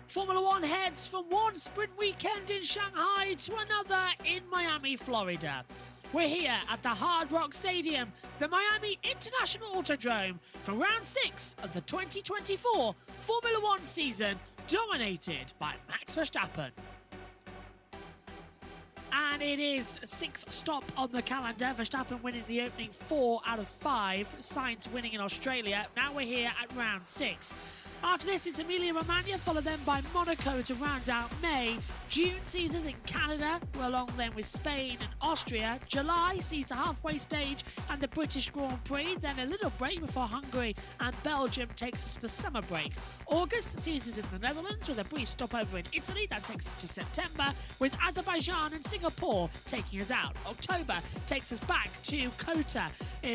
Formula One heads from one sprint weekend in Shanghai to another in Miami, Florida. We're here at the Hard Rock Stadium, the Miami International Autodrome, for round 6 of the 2024 Formula One season, dominated by Max Verstappen. And it is 6th stop on the calendar. Verstappen winning the opening 4 out of 5. Sainz winning in Australia. Now we're here at round 6. After this, it's Emilia-Romagna, followed then by Monaco to round out May. June sees us in Canada, along then with Spain and Austria. July sees the halfway stage and the British Grand Prix, then a little break before Hungary and Belgium takes us to the summer break. August sees us in the Netherlands with a brief stopover in Italy, that takes us to September, with Azerbaijan and Singapore taking us out. October takes us back to COTA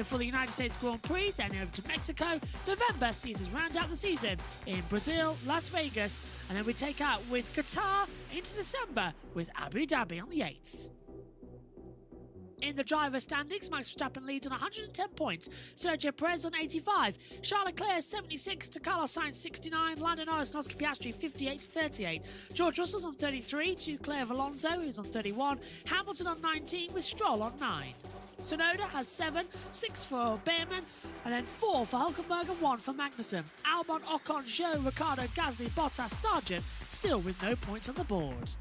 for the United States Grand Prix, then over to Mexico. November sees us round out the season in Brazil, Las Vegas, and then we take out with Qatar into December with Abu Dhabi on the 8th. In the driver standings, Max Verstappen leads on 110 points, Sergio Perez on 85, Charles Leclerc 76 to Carlos Sainz 69, Lando Norris and Oscar Piastri 58 to 38, George Russell's on 33 to Claire Alonso, who's on 31, Hamilton on 19 with Stroll on 9. Tsunoda has 7, 6 for Behrman, and then 4 for Hülkenberg and 1 for Magnussen. Albon, Ocon, Zhou, Ricciardo, Gasly, Bottas, Sargent, still with no points on the board.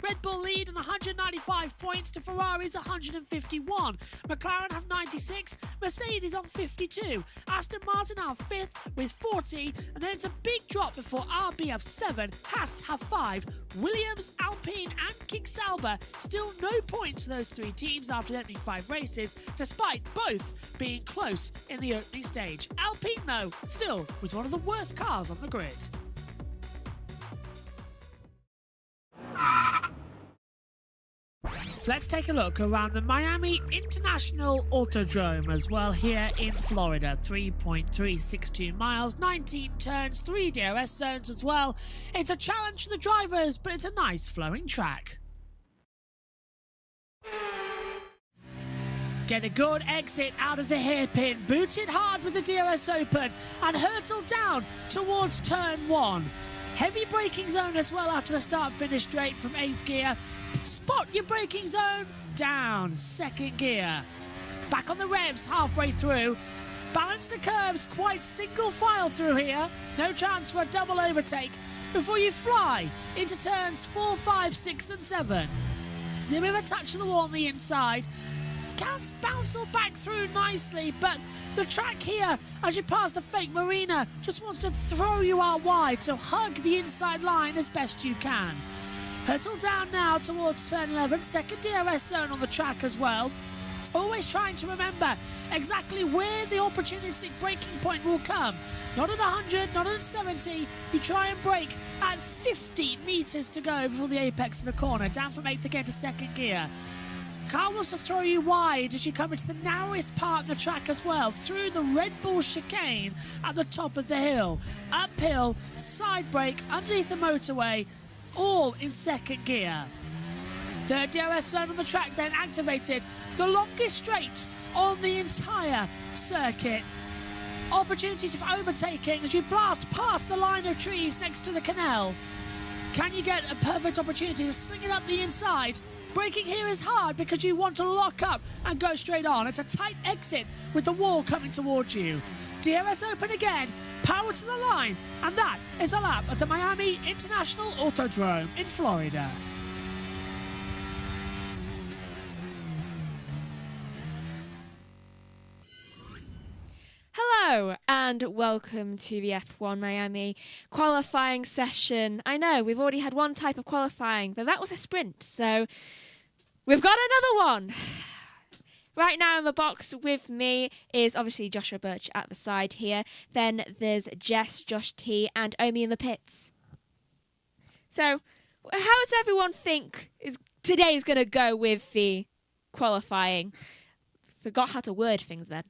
Red Bull lead on 195 points to Ferrari's 151. McLaren have 96, Mercedes on 52. Aston Martin are 5th with 40, and then it's a big drop before RB have 7, Haas have 5. Williams, Alpine and King Sauber still no points for those 3 teams after the opening 5 races, despite both being close in the opening stage. Alpine though, still with one of the worst cars on the grid. Let's take a look around the Miami International Autodrome as well here in Florida. 3.362 miles, 19 turns, 3 DRS zones as well. It's a challenge for the drivers, but it's a nice flowing track. Get a good exit out of the hairpin, booted hard with the DRS open and hurtle down towards turn 1. Heavy braking zone as well after the start-finish straight from 8th gear. Spot your braking zone, down, 2nd gear. Back on the revs halfway through. Balance the curves, quite single file through here. No chance for a double overtake before you fly into turns 4, 5, 6 and 7. A bit of a touch of the wall on the inside. Can't bounce all back through nicely, but the track here, as you pass the fake marina, just wants to throw you out wide, so hug the inside line as best you can. Hurtle down now towards turn 11, 2nd DRS zone on the track as well. Always trying to remember exactly where the opportunistic braking point will come. Not at 100, not at 70. You try and brake at 50 metres to go before the apex of the corner. Down from 8th again to 2nd gear. Car wants to throw you wide as you come into the narrowest part of the track as well, through the Red Bull chicane at the top of the hill. Uphill, side brake, underneath the motorway, all in 2nd gear. 3rd DRS zone on the track then activated, the longest straight on the entire circuit. Opportunity for overtaking as you blast past the line of trees next to the canal. Can you get a perfect opportunity to sling it up the inside? Braking here is hard because you want to lock up and go straight on. It's a tight exit with the wall coming towards you. DRS open again, power to the line, and that is a lap at the Miami International Autodrome in Florida. Hello and welcome to the F1 Miami qualifying session. I know we've already had one type of qualifying, but that was a sprint, so We've got another one. Right now in the box with me is obviously Joshua Birch at the side here. Then there's Jess, Josh T, and Omi in the pits. So, how does everyone think today's going to go with the qualifying? Forgot how to word things then.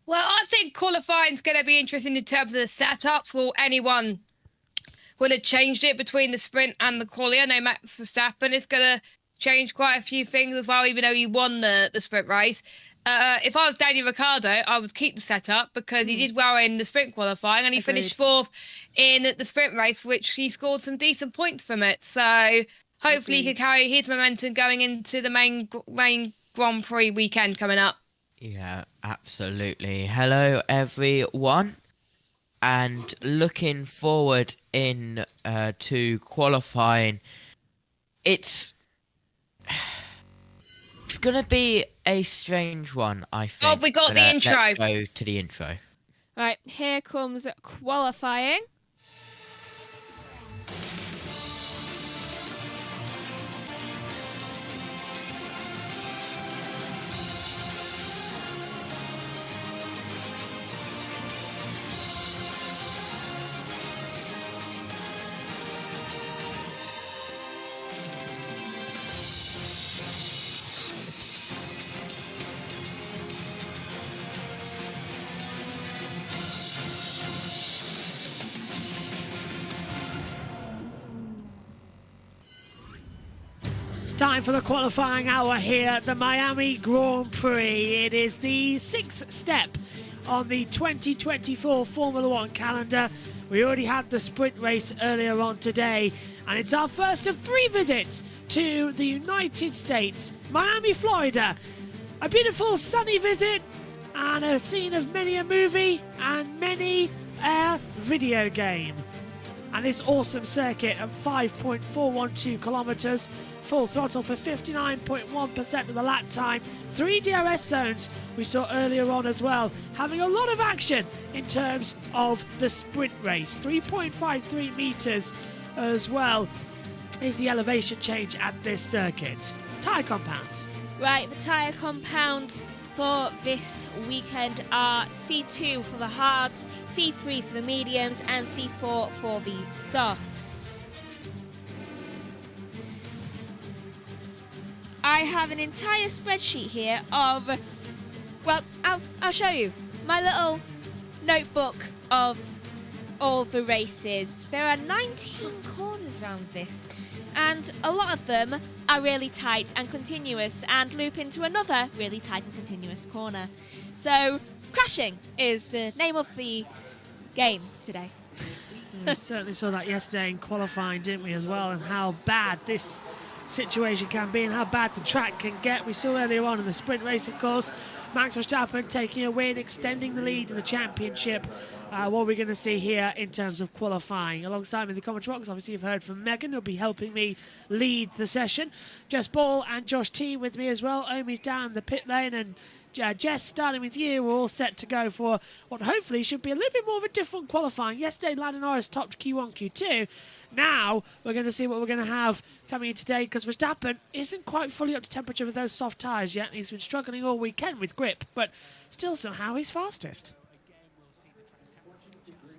Well, I think qualifying's going to be interesting in terms of the setups. Will anyone would have changed it between the sprint and the quali? I know Max Verstappen is going to change quite a few things as well, even though he won the sprint race. If I was Daniel Ricciardo, I would keep the setup because he did well in the sprint qualifying and he finished 4th in the sprint race, which he scored some decent points from it. So hopefully he can carry his momentum going into the main Grand Prix weekend coming up. Yeah, absolutely. Hello, everyone. And looking forward to qualifying, it's going to be a strange one, I think. Oh, we got the intro. Let's go to the intro. Right, here comes qualifying. Time for the qualifying hour here at the Miami Grand Prix. It is the 6th step on the 2024 Formula One calendar. We already had the sprint race earlier on today, and it's our first of 3 visits to the United States, Miami, Florida. A beautiful sunny visit and a scene of many a movie and many a video game. And this awesome circuit of 5.412 kilometres, full throttle for 59.1% of the lap time, 3 DRS zones we saw earlier on as well, having a lot of action in terms of the sprint race. 3.53 metres as well is the elevation change at this circuit. Tyre compounds. Right, the tyre compounds for this weekend are C2 for the hards, C3 for the mediums, and C4 for the softs. I have an entire spreadsheet here of, well, I'll show you. My little notebook of all the races. There are 19 corners around this, and a lot of them are really tight and continuous and loop into another really tight and continuous corner. So, crashing is the name of the game today. We certainly saw that yesterday in qualifying, didn't we, as well, and how bad this situation can be and how bad the track can get. We saw earlier on in the sprint race, of course, Max Verstappen taking a win, extending the lead in the championship. What are we going to see here in terms of qualifying? Alongside me in the commentary box, obviously you've heard from Megan, who'll be helping me lead the session. Jess Ball and Josh T with me as well. Omi's down the pit lane, and Jess, starting with you, we're all set to go for what hopefully should be a little bit more of a different qualifying. Yesterday, Lando Norris topped Q1, Q2. Now we're going to see what we're going to have coming in today, because Verstappen isn't quite fully up to temperature with those soft tyres yet. He's been struggling all weekend with grip, but still somehow he's fastest.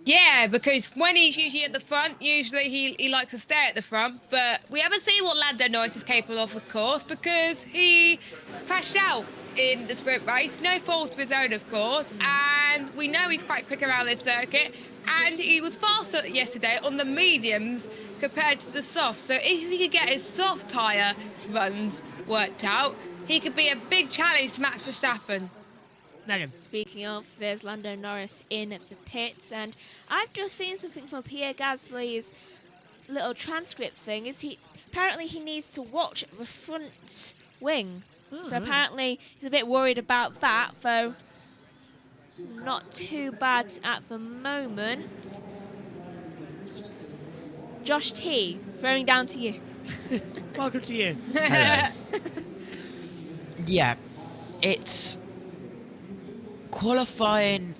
Yeah, because when he's usually at the front, usually he likes to stay at the front. But we haven't seen what Lando Norris is capable of course, because he crashed out in the sprint race. No fault of his own, of course. And we know he's quite quick around this circuit. And he was faster yesterday on the mediums compared to the softs. So if he could get his soft tyre runs worked out, he could be a big challenge to Max Verstappen. Megan. Speaking of, there's Lando Norris in the pits, and I've just seen something from Pierre Gasly's little transcript thing. Apparently he needs to watch the front wing. So apparently he's a bit worried about that, though not too bad at the moment. Josh T, throwing down to you. Welcome to you. Hello. Yeah, it's qualifying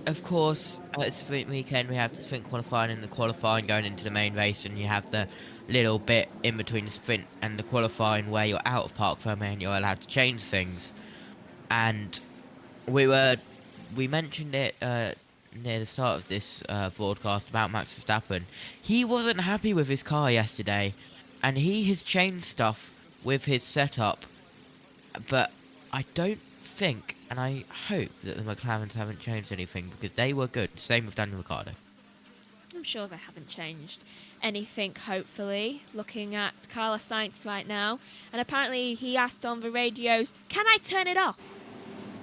of course, at sprint weekend we have the sprint qualifying and the qualifying going into the main race, and you have the little bit in between the sprint and the qualifying where you're out of park for a minute and you're allowed to change things. And we mentioned it near the start of this broadcast about Max Verstappen. He wasn't happy with his car yesterday, and he has changed stuff with his setup, but I don't think, and I hope that the McLarens haven't changed anything, because they were good. Same with Daniel Ricciardo. I'm sure they haven't changed anything, hopefully, looking at Carlos Sainz right now. And apparently he asked on the radios, can I turn it off?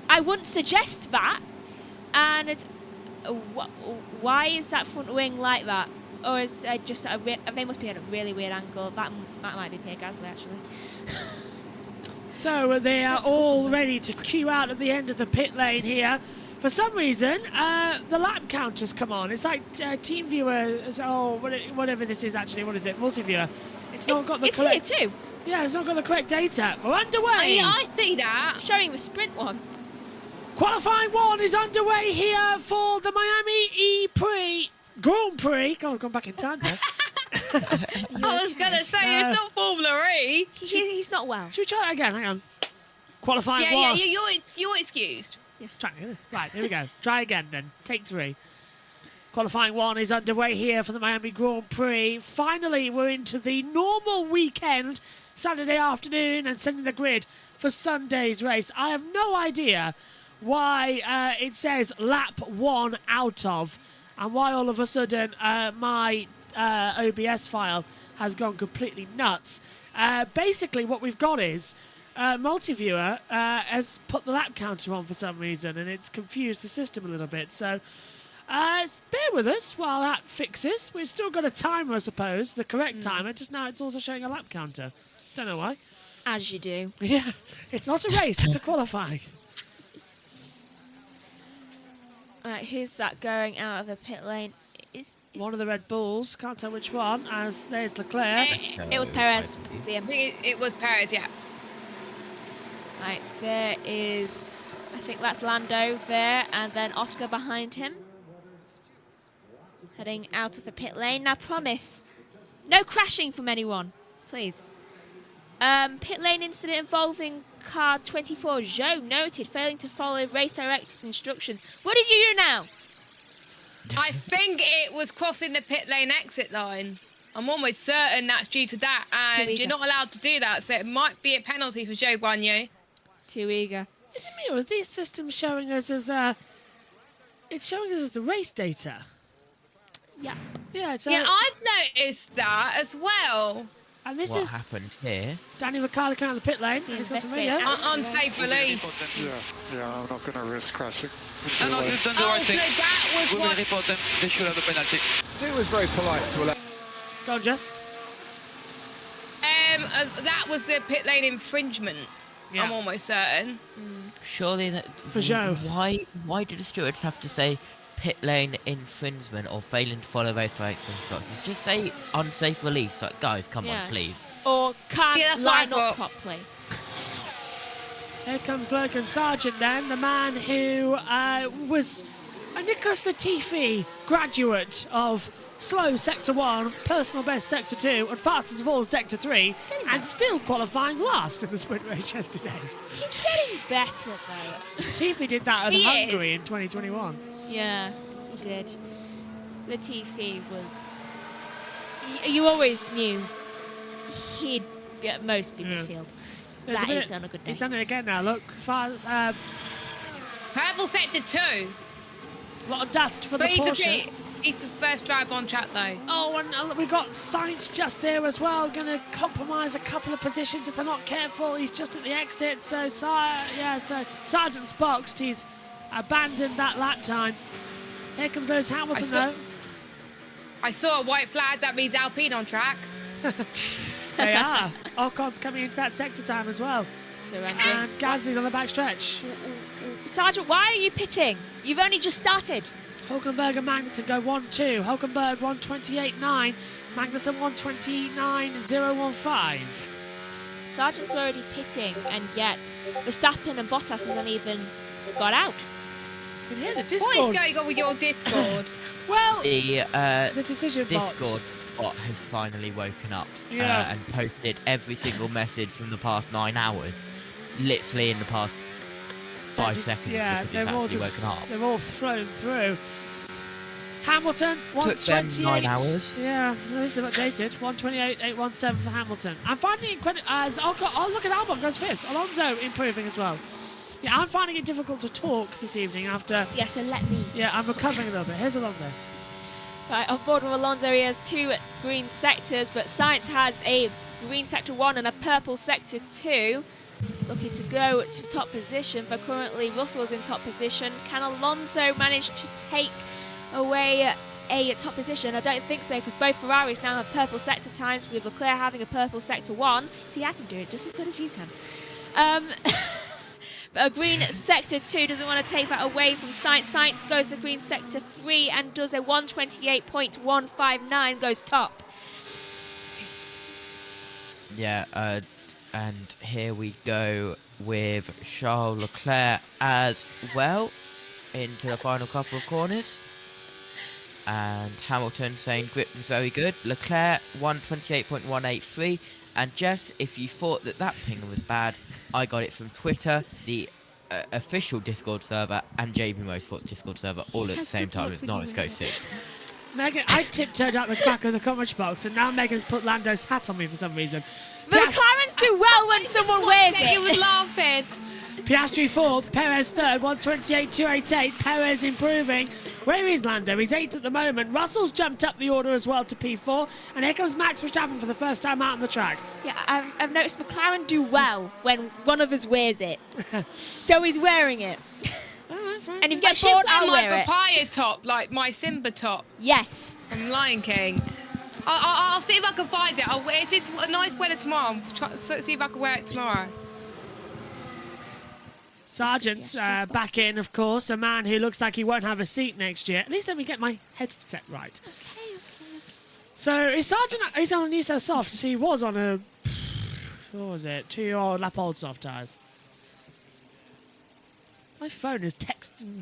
I wouldn't suggest that. And why is that front wing like that? Or is it just they must be at a really weird angle. That might be Pierre Gasly, actually. So they are all ready to queue out at the end of the pit lane here. For some reason, the lap counters come on. It's like TeamViewer, whatever this is actually. What is it? Multiviewer. It's not got the correct. It's here too. Yeah, it's not got the correct data. We're underway. I see that. Showing the sprint one. Qualifying 1 is underway here for the Miami Grand Prix. God, I've gone back in time there. I was going to say, it's not Formula E. He's not well. Should we try that again? Hang on. Qualifying 1. Yeah, you're excused. Try it. Right, here we go. Try again then. Take 3. Qualifying 1 is underway here for the Miami Grand Prix. Finally, we're into the normal weekend, Saturday afternoon, and setting the grid for Sunday's race. I have no idea why it says lap 1 out of, and why all of a sudden my OBS file has gone completely nuts. Basically, what we've got is Multiviewer has put the lap counter on for some reason, and it's confused the system a little bit. So bear with us while that fixes. We've still got a timer, I suppose, the correct timer. Just now it's also showing a lap counter. Don't know why. As you do. Yeah, it's not a race, it's a qualifying. Right, who's that going out of the pit lane? Is One of the Red Bulls, can't tell which one, as there's Leclerc. it was Perez. See him. I think it was Perez, yeah. Right, there is, I think that's Lando there, and then Oscar behind him. Heading out of the pit lane. Now promise, no crashing from anyone, please. Pit lane incident involving car 24. Zhou noted failing to follow race director's instructions. What did you do now? I think it was crossing the pit lane exit line. I'm almost certain that's due to that, and you're not allowed to do that, so it might be a penalty for Zhou Guanyu. Too eager. Is it me, or is these systems showing us as it's showing us as the race data? Yeah. Yeah, it's Yeah, I've noticed that as well. and this What is happened here? Daniel Ricciardo coming out of the pit lane. And he's got some video. Unsafe release. Yeah, I'm not going to risk crashing. No, you've done the Oh, right so thing. that was We will what... report them. They should have a penalty. It was very polite to allow. Go on, Jess. that was the pit lane infringement. Yeah. I'm almost certain. Surely that. For Zhou. Why did the stewards have to say pit lane infringement or failing to follow race director instructions? Just say unsafe release. Like, guys, come Yeah. on, please. Or can't Yeah, that's what I line up thought. properly. Here comes Logan Sargent then, the man who was a Nicholas Latifi graduate of slow Sector 1, personal best Sector 2, and fastest of all Sector 3, and still qualifying last in the sprint race yesterday. He's getting better though. Latifi did that at He Hungary is. in 2021. Yeah, he did. Latifi was. You always knew he'd be at most be midfield. There's That a bit- is on a good day. He's done it again now, look. Purple sector 2. A lot of dust for the But Porsches. he's the first driver on track though. Oh, and we got Sainz just there as well, going to compromise a couple of positions if they're not careful. He's just at the exit, so Sargent's boxed. He's abandoned that lap time. Here comes Lewis Hamilton, though. I saw a white flag, that means Alpine on track. They are. Ocon's coming into that sector time as well. Surrendering. And Gasly's on the back stretch. Sergeant, why are you pitting? You've only just started. Hulkenberg and Magnussen go 1-2. Hulkenberg 1:28.9. Magnussen 1:29.015. Sergeant's already pitting, and yet Verstappen and Bottas hasn't even got out. You can hear the What Discord. is going on with your Discord? Well, The decision bots. Discord bot has finally woken up Yeah. and posted every single message from the past 9 hours, literally in the past 5 seconds. Yeah, because they've it's all actually just woken up. they've all thrown through. Hamilton, Took them 128. 9 hours. Yeah, at least they've updated. 128.817 for Hamilton. I'm finding it incredible. As I'll look at Albon goes 5th. Alonso improving as well. Yeah, I'm finding it difficult to talk this evening after. Yeah, so let me. Yeah, I'm recovering a little bit. Here's Alonso. Right, on board with Alonso, he has 2 green sectors, but Sainz has a green sector 1 and a purple sector 2. Looking to go to top position, but currently Russell is in top position. Can Alonso manage to take away a top position? I don't think so, because both Ferraris now have purple sector times, with Leclerc having a purple sector 1. See, I can do it just as good as you can. But a green sector 2 doesn't want to take that away from Sainz. Sainz goes to green sector 3 and does a 128.159, goes top. Yeah, and here we go with Charles Leclerc as well into the final couple of corners. And Hamilton saying grip was very good. Leclerc 128.183. And Jess, if you thought that ping was bad, I got it from Twitter, the official Discord server, and JBMotorsports Discord server all at the same time. It's not Go 6. Megan, I tiptoed out the back of the comment box, and now Megan's put Lando's hat on me for some reason. The McLarens do well when someone wears He was it. laughing. Piastri 4th, Perez 3rd, 128.288. Perez improving. Where is Lando? He's 8th at the moment. Russell's jumped up the order as well to P4. And here comes Max Verstappen for the first time out on the track. Yeah, I've noticed McLaren do well when one of us wears it. So he's wearing it. Alright, fine. And if you I get should bored, wear I'll my wear it. papaya top, like my Simba top Yes. from Lion King. I'll see if I can find it. If it's a nice weather tomorrow, I'll see if I can wear it tomorrow. Sargent's back in, of course. A man who looks like he won't have a seat next year. At least let me get my headset right. So is Sargent? He's on a new set of softs. He was on a, what was it, 2-year-old lap old soft tyres. My phone has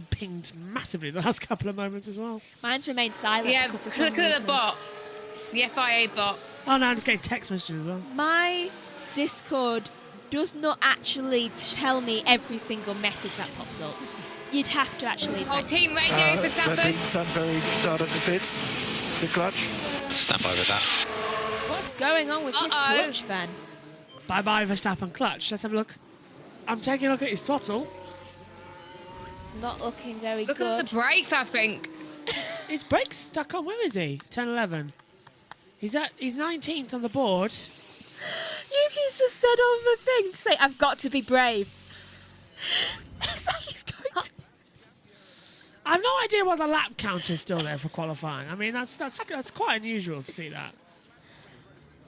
pinged massively the last couple of moments as well. Mine's remained silent. Yeah, because of some look at the reason. bot. The FIA bot. Oh no, I'm just getting text messages as well. My Discord does not actually tell me every single message that pops up. You'd have to actually. Oh, team radio for Verstappen. Stand very hard on the pits. The clutch. Stand by with that. What's going on with his Uh-oh. clutch fan? Bye-bye Verstappen clutch. Let's have a look. I'm taking a look at his throttle. Not looking very Look good. at the brakes, I think. His brakes stuck on. Where is he? 10, 11. He's 19th on the board. Yuki's just said on the thing to say, "I've got to be brave." It's like he's going to. I have no idea why the lap count is still there for qualifying. I mean, that's quite unusual to see that.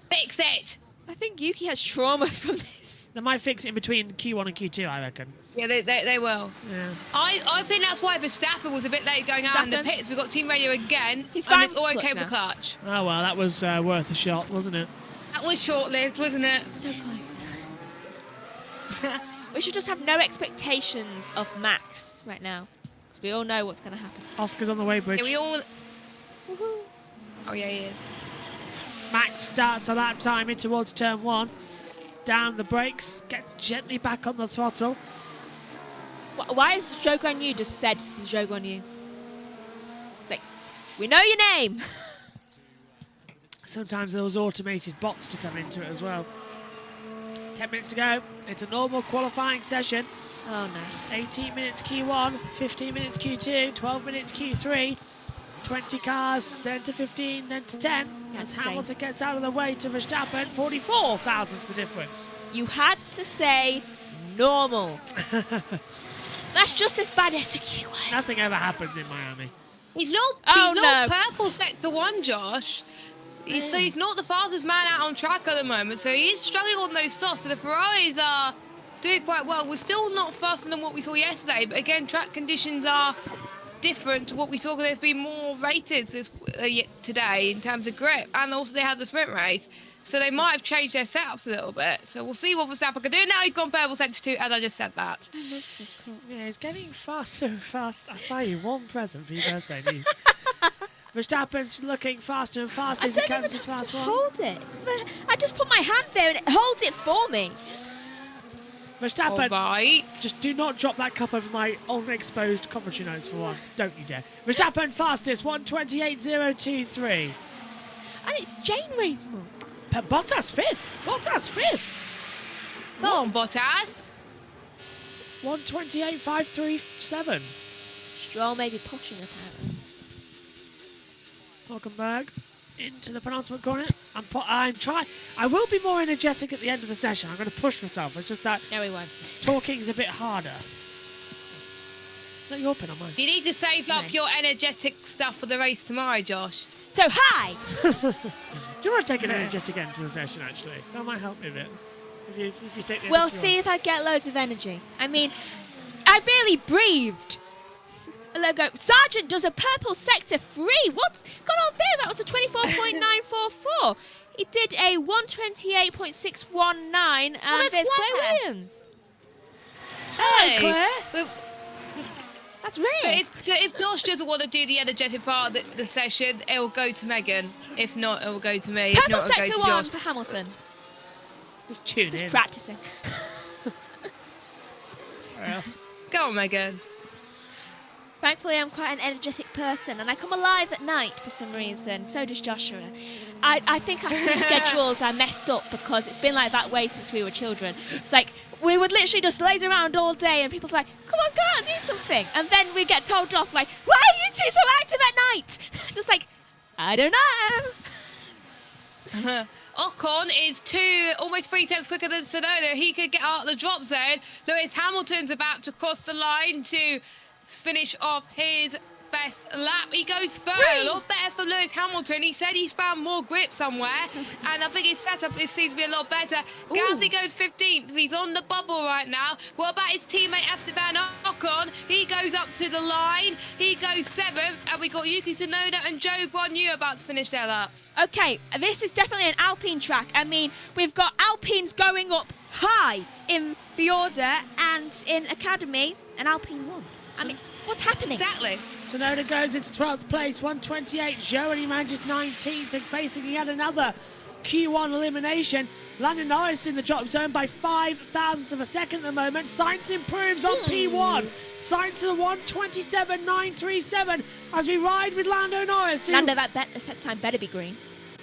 Fix it. I think Yuki has trauma from this. They might fix it in between Q1 and Q2, I reckon. Yeah, they will. Yeah. I think that's why Verstappen was a bit late going out in the Verstappen? pits. We got team radio again, He's and fine it's all with okay clutch with the clutch. Oh, well, that was worth a shot, wasn't it? That was short-lived, wasn't it? So close. We should just have no expectations of Max right now, because we all know what's going to happen. Oscar's on the way bridge. Yeah, we all. Oh yeah, he is. Max starts a lap time in towards turn 1. Down the brakes, gets gently back on the throttle. Why is Zhou Guan Yu just said Zhou Guan Yu? It's like, we know your name. Sometimes there was automated bots to come into it as well. 10 minutes to go. It's a normal qualifying session. Oh no. 18 minutes Q1, 15 minutes Q2, 12 minutes Q3, 20 cars, then to 15, then to 10. As That's Hamilton gets out of the way to Verstappen, 44 thousandths the difference. You had to say normal. That's just as bad as a keyword. Nothing ever happens in Miami. He's not. Oh, He's not no. purple sector 1, Josh. So he's not the fastest man out on track at the moment. So he is struggling on those softs. So the Ferraris are doing quite well. We're still not faster than what we saw yesterday. But again, track conditions are different to what we saw. There's been more rated today in terms of grip. And also they had the sprint race. So they might have changed their setups a little bit. So we'll see what Verstappen can do. Now he's gone purple sector 2, as I just said that. Yeah, he's getting faster and faster. I buy you one present for your birthday, Neve. Verstappen's looking faster and faster as he comes to class 1. Hold it. I just put my hand there and it holds it for me. Verstappen, Right. just do not drop that cup over my unexposed commentary notes for once. Don't you dare. Verstappen fastest, 1:28.023. And it's Janeway's move. Bottas 5th. Bottas 5th. Come on, Bottas. 1:28.537. Stroll may be pushing apparently. Hulkenberg into the penultimate corner. I will be more energetic at the end of the session. I'm going to push myself. It's just that No, we won't. talking's a bit harder. Not your pen on mine. You need to save up No. your energetic stuff for the race tomorrow, Josh. So, hi! Do you want to take an energetic end to the session, actually? That might help me a bit. If you take the We'll energy see on. if I get loads of energy. I mean, I barely breathed. Logo. Sergeant does a purple sector 3. What's gone on there? That was a 24.944. He did a 128.619, and that's there's Claire Claire. Williams. Hey, Claire. Well, That's rare. So if Josh doesn't want to do the energetic part of the session, it will go to Megan. If not, it will go to me. If Purple not, it will sector go to 1 Josh. for Hamilton. Just tune in. Just practicing. Go on, Megan. Thankfully, I'm quite an energetic person, and I come alive at night for some reason. So does Joshua. I think our sleep schedules are messed up because it's been like that way since we were children. It's like we would literally just laze around all day, and people's like, "Come on, go out and do something," and then we get told off like, "Why are you two so active at night?" Just like, I don't know. Ocon is almost 3 times quicker than Tsunoda. He could get out of the drop zone. Lewis Hamilton's about to cross the line to finish off his best lap. He goes third. A lot better for Lewis Hamilton. He said he's found more grip somewhere, and I think his setup seems to be a lot better. Gasly goes 15th. He's on the bubble right now. What about his teammate Esteban Ocon? He goes up to the line. He goes 7th, and we got Yuki Tsunoda and Joe Guan Yu about to finish their laps. Okay, this is definitely an Alpine track. I mean, we've got Alpines going up high in the order, and in Academy, an Alpine 1. I mean, what's happening? Exactly. Tsunoda goes into 12th place, 1:28. Joe, and he manages 19th, and facing yet another Q1 elimination. Lando Norris in the drop zone by 5 thousandths of a second at the moment. Sainz improves on P1. Sainz to the 1:27.937 as we ride with Lando Norris. Lando, that set time better be green.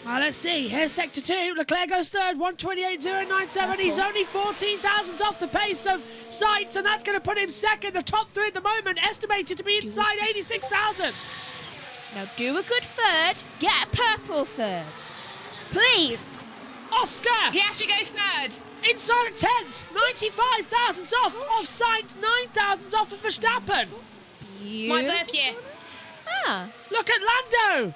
Let's see. Here's sector 2. Leclerc goes third, 1:28.097. He's only 14 thousandths off the pace of Sainz, and that's going to put him second. The top 3 at the moment estimated to be inside 86 thousandths. Now do a good third. Get a purple third. Please. Oscar He actually goes third. inside a 10th, 95 thousandths off Sainz, 9 thousandths off of Verstappen. My birth year. Ah. Look at Lando.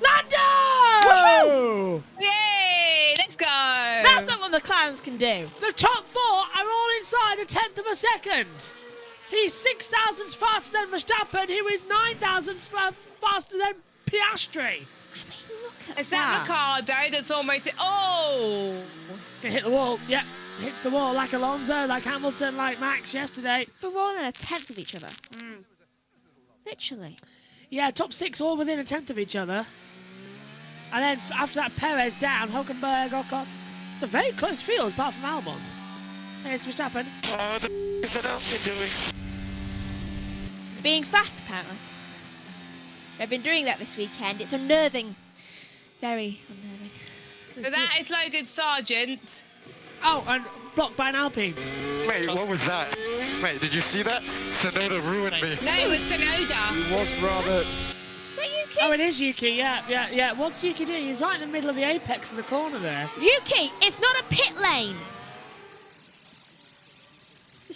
Lando! Yay! Let's go. That's not what the clowns can do. The top 4 are all inside a 10th of a second. He's 6 thousandths faster than Verstappen, who is 9 thousandths faster than Piastri. I mean, look at Is that Ricardo that's almost... Oh! Can hit the wall. Yep, hits the wall like Alonso, like Hamilton, like Max yesterday. We're all in a 10th of each other. Literally. Yeah, top 6 all within a 10th of each other. And then after that, Perez down, Hulkenberg, Ocon. It's a very close field, apart from Albon. There's Verstappen. What the is that Alpine doing? Being fast, apparently. They've been doing that this weekend. It's unnerving. Very unnerving. So that is Logan Sargent. Oh, and blocked by an Alpine. Mate, what was that? Mate, did you see that? Tsunoda ruined me. No, it was Tsunoda. He was rather... Is that Yuki? Oh, it is Yuki, yeah. What's Yuki doing? He's right in the middle of the apex of the corner there. Yuki, it's not a pit lane.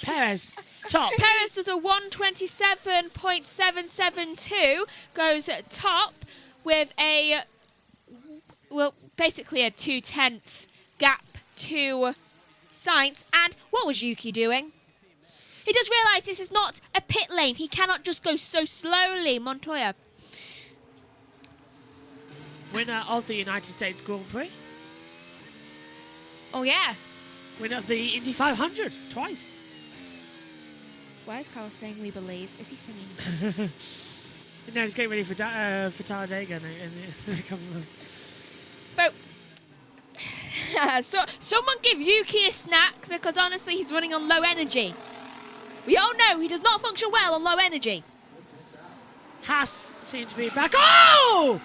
Perez, top. Perez does a 127.772, goes top with a, well, basically a 2/10 gap to Sainz. And what was Yuki doing? He does realise this is not a pit lane. He cannot just go so slowly, Montoya. Winner of the United States Grand Prix. Oh, yes. Winner of the Indy 500 twice. Why is Carl saying we believe? Is he singing? No, he's getting ready for Talladega in a couple of months. So, someone give Yuki a snack because honestly he's running on low energy. We all know he does not function well on low energy. Haas seems to be back. Oh!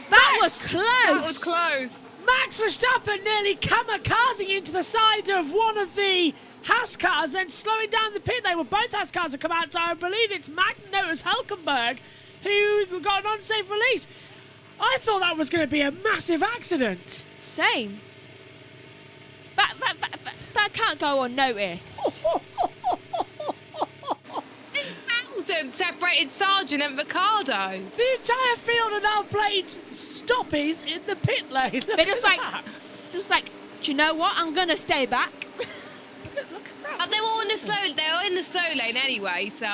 That was close. That was close. Max Verstappen nearly kamikazing into the side of one of the Haas cars, then slowing down the pit lane. Well, both Haas cars have come out, so I believe it's Magnus Hülkenberg who got an unsafe release. I thought that was going to be a massive accident. Same. That can't go unnoticed. 2,000 separated Sargent and Ricciardo. The entire field are now playing stoppies in the pit lane. They're just like, do you know what? I'm gonna stay back. Look at that. But they were in the slow lane anyway, so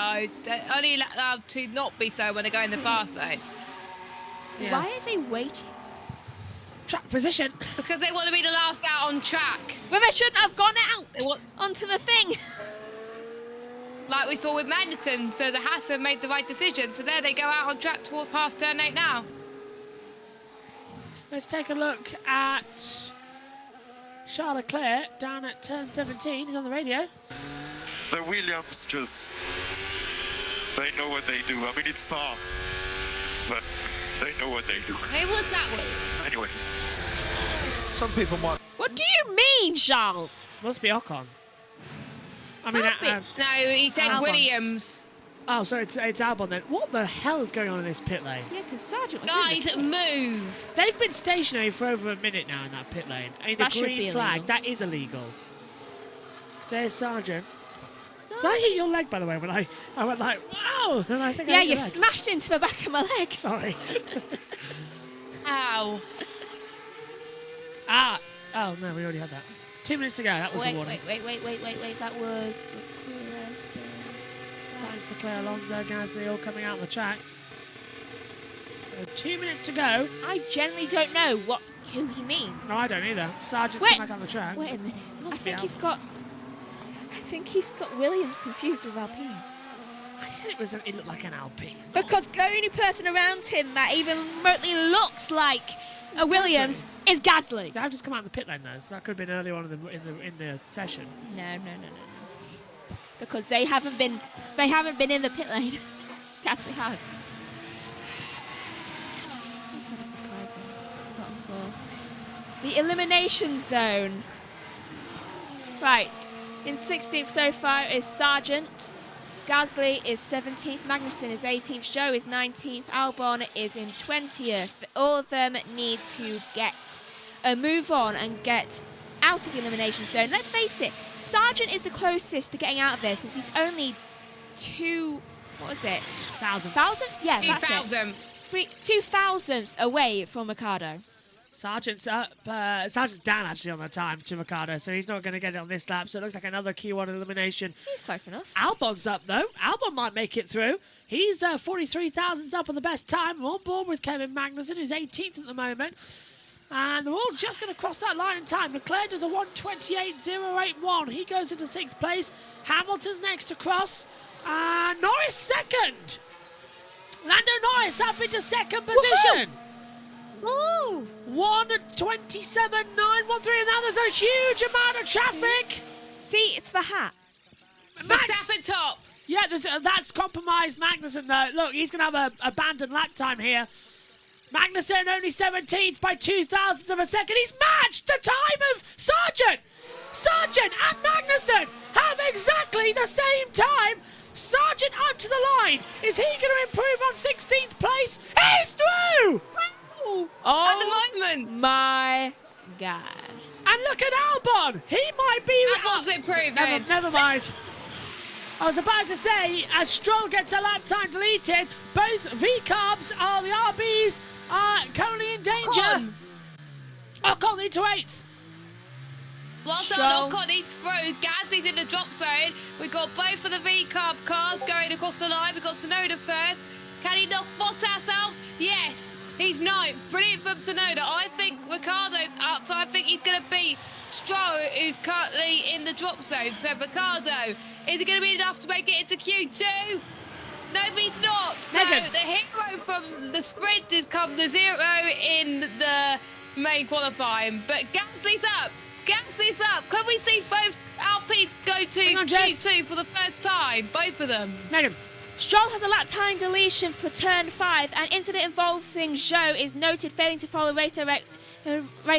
they're only allowed to not be so when they go in the fast lane. Yeah. Why are they waiting? Track position. Because they want to be the last out on track. Well, they shouldn't have gone out They want, onto the thing. like we saw with Magnussen, so the Haas have made the right decision. So there they go out on track toward past turn 8 now. Let's take a look at Charles Leclerc down at turn 17. He's on the radio. The Williams just, they know what they do. I mean, it's far, but they know what they do. Hey, what's that one? Anyway. Some people might. What do you mean, Charles? Must be Ocon. I mean, Can't be. No, he said Albon. Williams. oh, so it's Albon then. What the hell is going on in this pit lane? Yeah, because Sargent was Guys, in the move. They've been stationary for over a minute now in that pit lane. I mean, the That should green be flag, illegal. that is illegal. There's Sargent. Sargent. Did I hit your leg, by the way, when I went like, wow? And I think I Yeah, hit you your leg. smashed into the back of my leg. Sorry. Ow. Oh, no, we already had that. 2 minutes to go. That was Wait, the warning. wait. That was... Sainz, Leclerc, Alonso, Gasly all coming out on the track. So 2 minutes to go. I generally don't know who he means. No, I don't either. Sargent's Wait. come back on the track. Wait a minute. Must I be think he's got Williams confused with Alpine. I said it looked like an Alpine. Because the only person around him that even remotely looks like a Williams is Gasly. They have just come out in the pit lane though, so that could have been earlier on in the session. No. Because they haven't been in the pit lane. Gasly has. That's kind of surprising. Bottom four. The elimination zone. Right. In 16th so far is Sargent. Gasly is 17th, Magnussen is 18th, Zhou is 19th, Albon is in 20th. All of them need to get a move on and get out of the elimination zone. Let's face it, Sargent is the closest to getting out of there since he's only 2 thousandths? Yeah, that's it. 2 thousandths away from Ricciardo. Sargent's up. Sargent's down actually on the time to Ricciardo, so he's not going to get it on this lap. So it looks like another Q1 elimination. He's close enough. Albon's up though. Albon might make it through. He's 43 thousandths up on the best time. On board with Kevin Magnussen, who's 18th at the moment. And they're all just going to cross that line in time. Leclerc does a 1:28.081. He goes into 6th place. Hamilton's next to cross. And Norris second. Lando Norris up into second position. Ooh. 1:27.913. And now there's a huge amount of traffic. See, it's the hat. Max. Verstappen top. Yeah, that's compromised Magnussen though. Look, he's going to have a abandoned lap time here. Magnussen only 17th by 2 thousandths of a second. He's matched the time of Sargent. Sargent and Magnussen have exactly the same time. Sargent up to the line. Is he going to improve on 16th place? He's through! At the moment. My God. And look at Albon. He might be... Albon's improving. Never mind. I was about to say, as Stroll gets a lap time deleted, both V-carbs are the RBs are currently in danger. Ocon into 8th. Well done, Ocon, he's through. Gasly's in the drop zone. We've got both of the V-carb cars going across the line. We've got Tsunoda first. Can he knock Bottas out? Yes. He's ninth. Brilliant from Tsunoda. I think Ricardo's up, so I think he's going to beat Stroll, who's currently in the drop zone. So Ricardo, is it going to be enough to make it into Q2? No, he's not. So Megan. the hero from the sprint has come to 0 in the main qualifying. But Gasly's up. Gasly's up. Can we see both Alpines go Hang to on, Jess. Q2 for the first time? Both of them. Megan. Stroll has a lap time deletion for turn 5. An incident involving Zhou is noted failing to follow race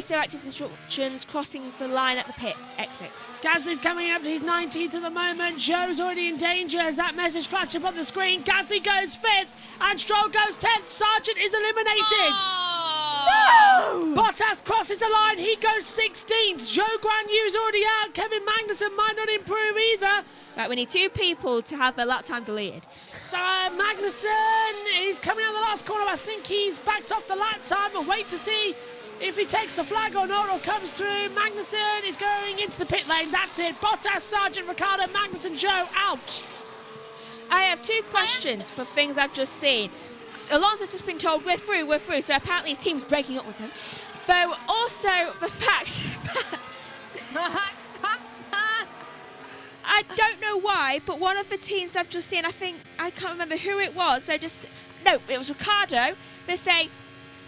director's instructions, crossing the line at the pit exit. Gasly's coming up to his 19th at the moment. Zhou's already in danger as that message flashed up on the screen. Gasly goes 5th and Stroll goes 10th. Sargent is eliminated. Oh! Bottas crosses the line. He goes 16th. Zhou Guanyu's already out. Kevin Magnussen might not improve either. Right, we need 2 people to have their lap time deleted. So Magnussen is coming out the last corner. I think he's backed off the lap time. We'll wait to see if he takes the flag or not or comes through. Magnussen is going into the pit lane. That's it. Bottas, Sargent, Ricciardo, Magnussen, Zhou out. I have 2 questions for things I've just seen. Alonso's just been told, we're through, so apparently his team's breaking up with him. Though also the fact that I don't know why, but one of the teams I've just seen, I can't remember who it was, so it was Ricciardo. They say,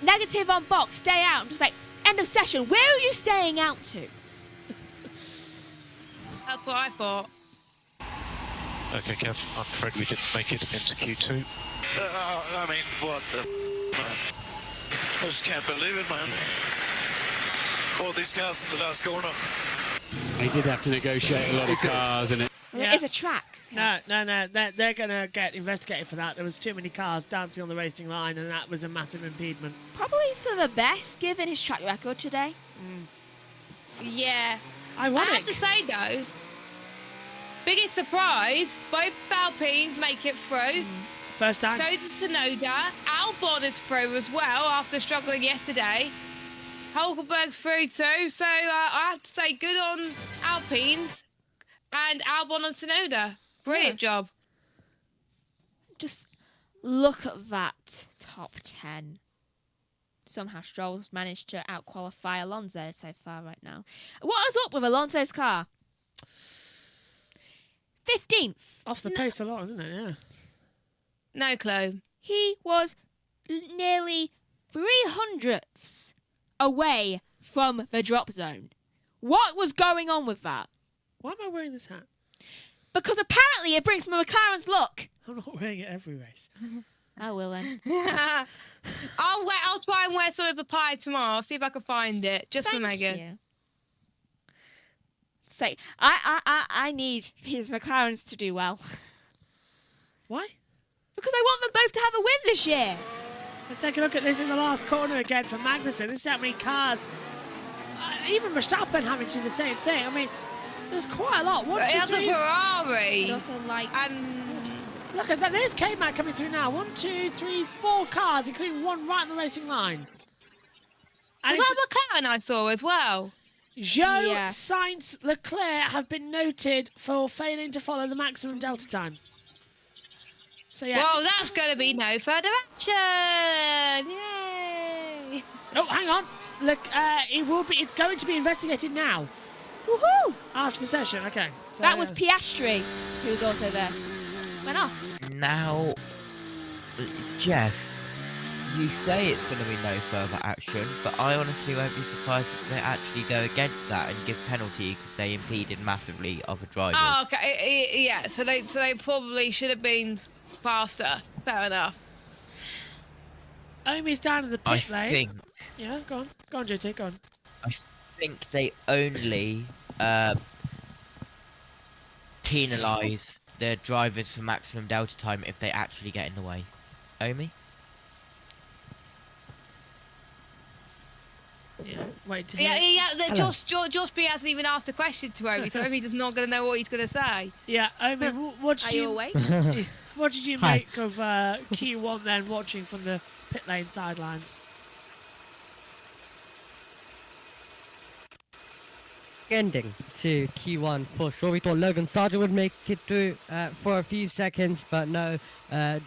negative on box, stay out. I'm just like, end of session, where are you staying out to? That's what I thought. Okay, Kev, I'm afraid we didn't make it into Q2. I mean, what the man? I just can't believe it, man. All these cars in the last corner. He did have to negotiate a lot of cars, and Yeah. It is a track. No. They're going to get investigated for that. There was too many cars dancing on the racing line, and that was a massive impediment. Probably for the best, given his track record today. Yeah. Ironic. I have to say, though, biggest surprise, both Alpines make it through. First time. So does Tsunoda. Albon is through as well after struggling yesterday. Hulkenberg's through too. So I have to say, good on Alpines and Albon and Tsunoda. Brilliant job. Just look at that top 10. Somehow Stroll's managed to out-qualify Alonso so far right now. What is up with Alonso's car? 15th. Off the pace a lot, isn't it? Yeah. No clue. He was nearly 300ths away from the drop zone. What was going on with that? Why am I wearing this hat? Because apparently it brings my McLaren's look. I'm not wearing it every race. I will then. I'll try and wear some of the pie tomorrow. I'll see if I can find it just for Thank Megan. you. Say, I need his McLarens to do well. Why? Because I want them both to have a win this year. Let's take a look at this in the last corner again for Magnussen. This is how many cars. Even Verstappen having to do the same thing. I mean, there's quite a lot. One, But two, he has a three. Ferrari. I also like... And Look at that. There's K-Mac coming through now. 1, 2, 3, 4 cars, including one right on the racing line. And was that McLaren I saw as well? Zhou, Yes. Sainz, Leclerc have been noted for failing to follow the maximum delta time. So yeah. Well, that's going to be no further action. Yay! Oh, hang on. Look, it will be. It's going to be investigated now. Woohoo! After the session. Okay. So, That was Piastri, who was also there. Went off. Now, Jess, you say it's going to be no further action, but I honestly won't be surprised if they actually go against that and give penalty because they impeded massively other drivers. Oh, okay. Yeah. So they probably should have been faster. Fair enough. Omi's down in the I pit lane. think Yeah, go on. Go on, JT, go on. they only penalise the drivers for maximum delta time if they actually get in the way. Omi? Yeah, wait to hear. Yeah. Josh B hasn't even asked a question to Omi, so Omi does not going to know what he's going to say. Yeah, Omi, what did Are you you awake? what did you Hi. make of Q1 then, watching from the pit lane sidelines? ending to Q1 for sure. We thought Logan Sargent would make it through for a few seconds, but no,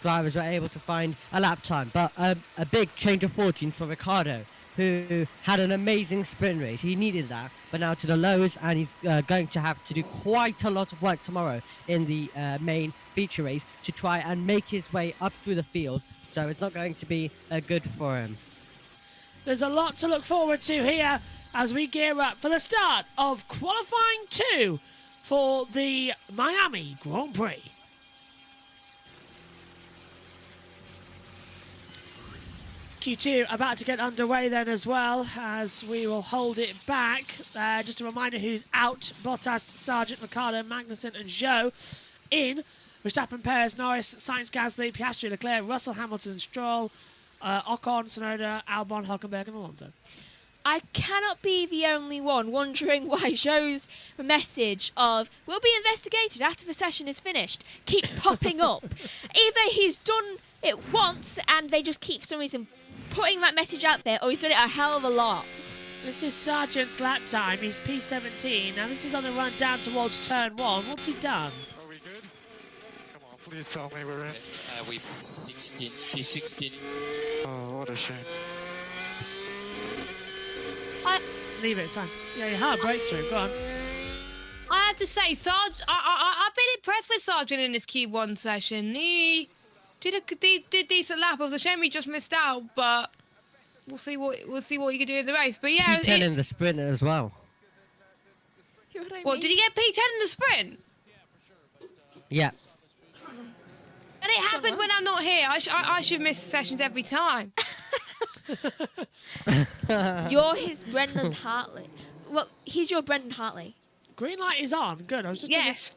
drivers were able to find a lap time. But a big change of fortune for Ricardo, who had an amazing sprint race. He needed that, but now to the lows, and he's going to have to do quite a lot of work tomorrow in the main feature race to try and make his way up through the field. So it's not going to be good for him. There's a lot to look forward to here as we gear up for the start of qualifying 2 for the Miami Grand Prix. Q2 about to get underway then as well, as we will hold it back. Just a reminder who's out: Bottas, Sargent, Ricciardo, Magnussen and Zhou. In Verstappen, Perez, Norris, Sainz, Gasly, Piastri, Leclerc, Russell, Hamilton, Stroll, Ocon, Tsunoda, Albon, Hulkenberg and Alonso. I cannot be the only one wondering why Zhou's message of "will be investigated after the session is finished" keep popping up. Either he's done it once and they just keep for some reason putting that message out there, or he's done it a hell of a lot. This is Sargent's lap time. He's P17. Now this is on the run down towards turn 1. What's he done? Are we good? Come on, please tell me we're in. We P16. Oh, what a shame. Leave it, it's fine. Yeah, your hard breakthrough. Go on. I have to say, I've been impressed with Sargent in this Q1 session. He did a decent lap. It was a shame he just missed out, but we'll see what he can do in the race. But yeah, P10 in the sprint as well. What, did he get P10 in the sprint? Yeah. And it happened when I'm not here. I should miss sessions every time. You're his Brendan Hartley. Well, he's your Brendan Hartley. Green light is on. Good. I was just Yes.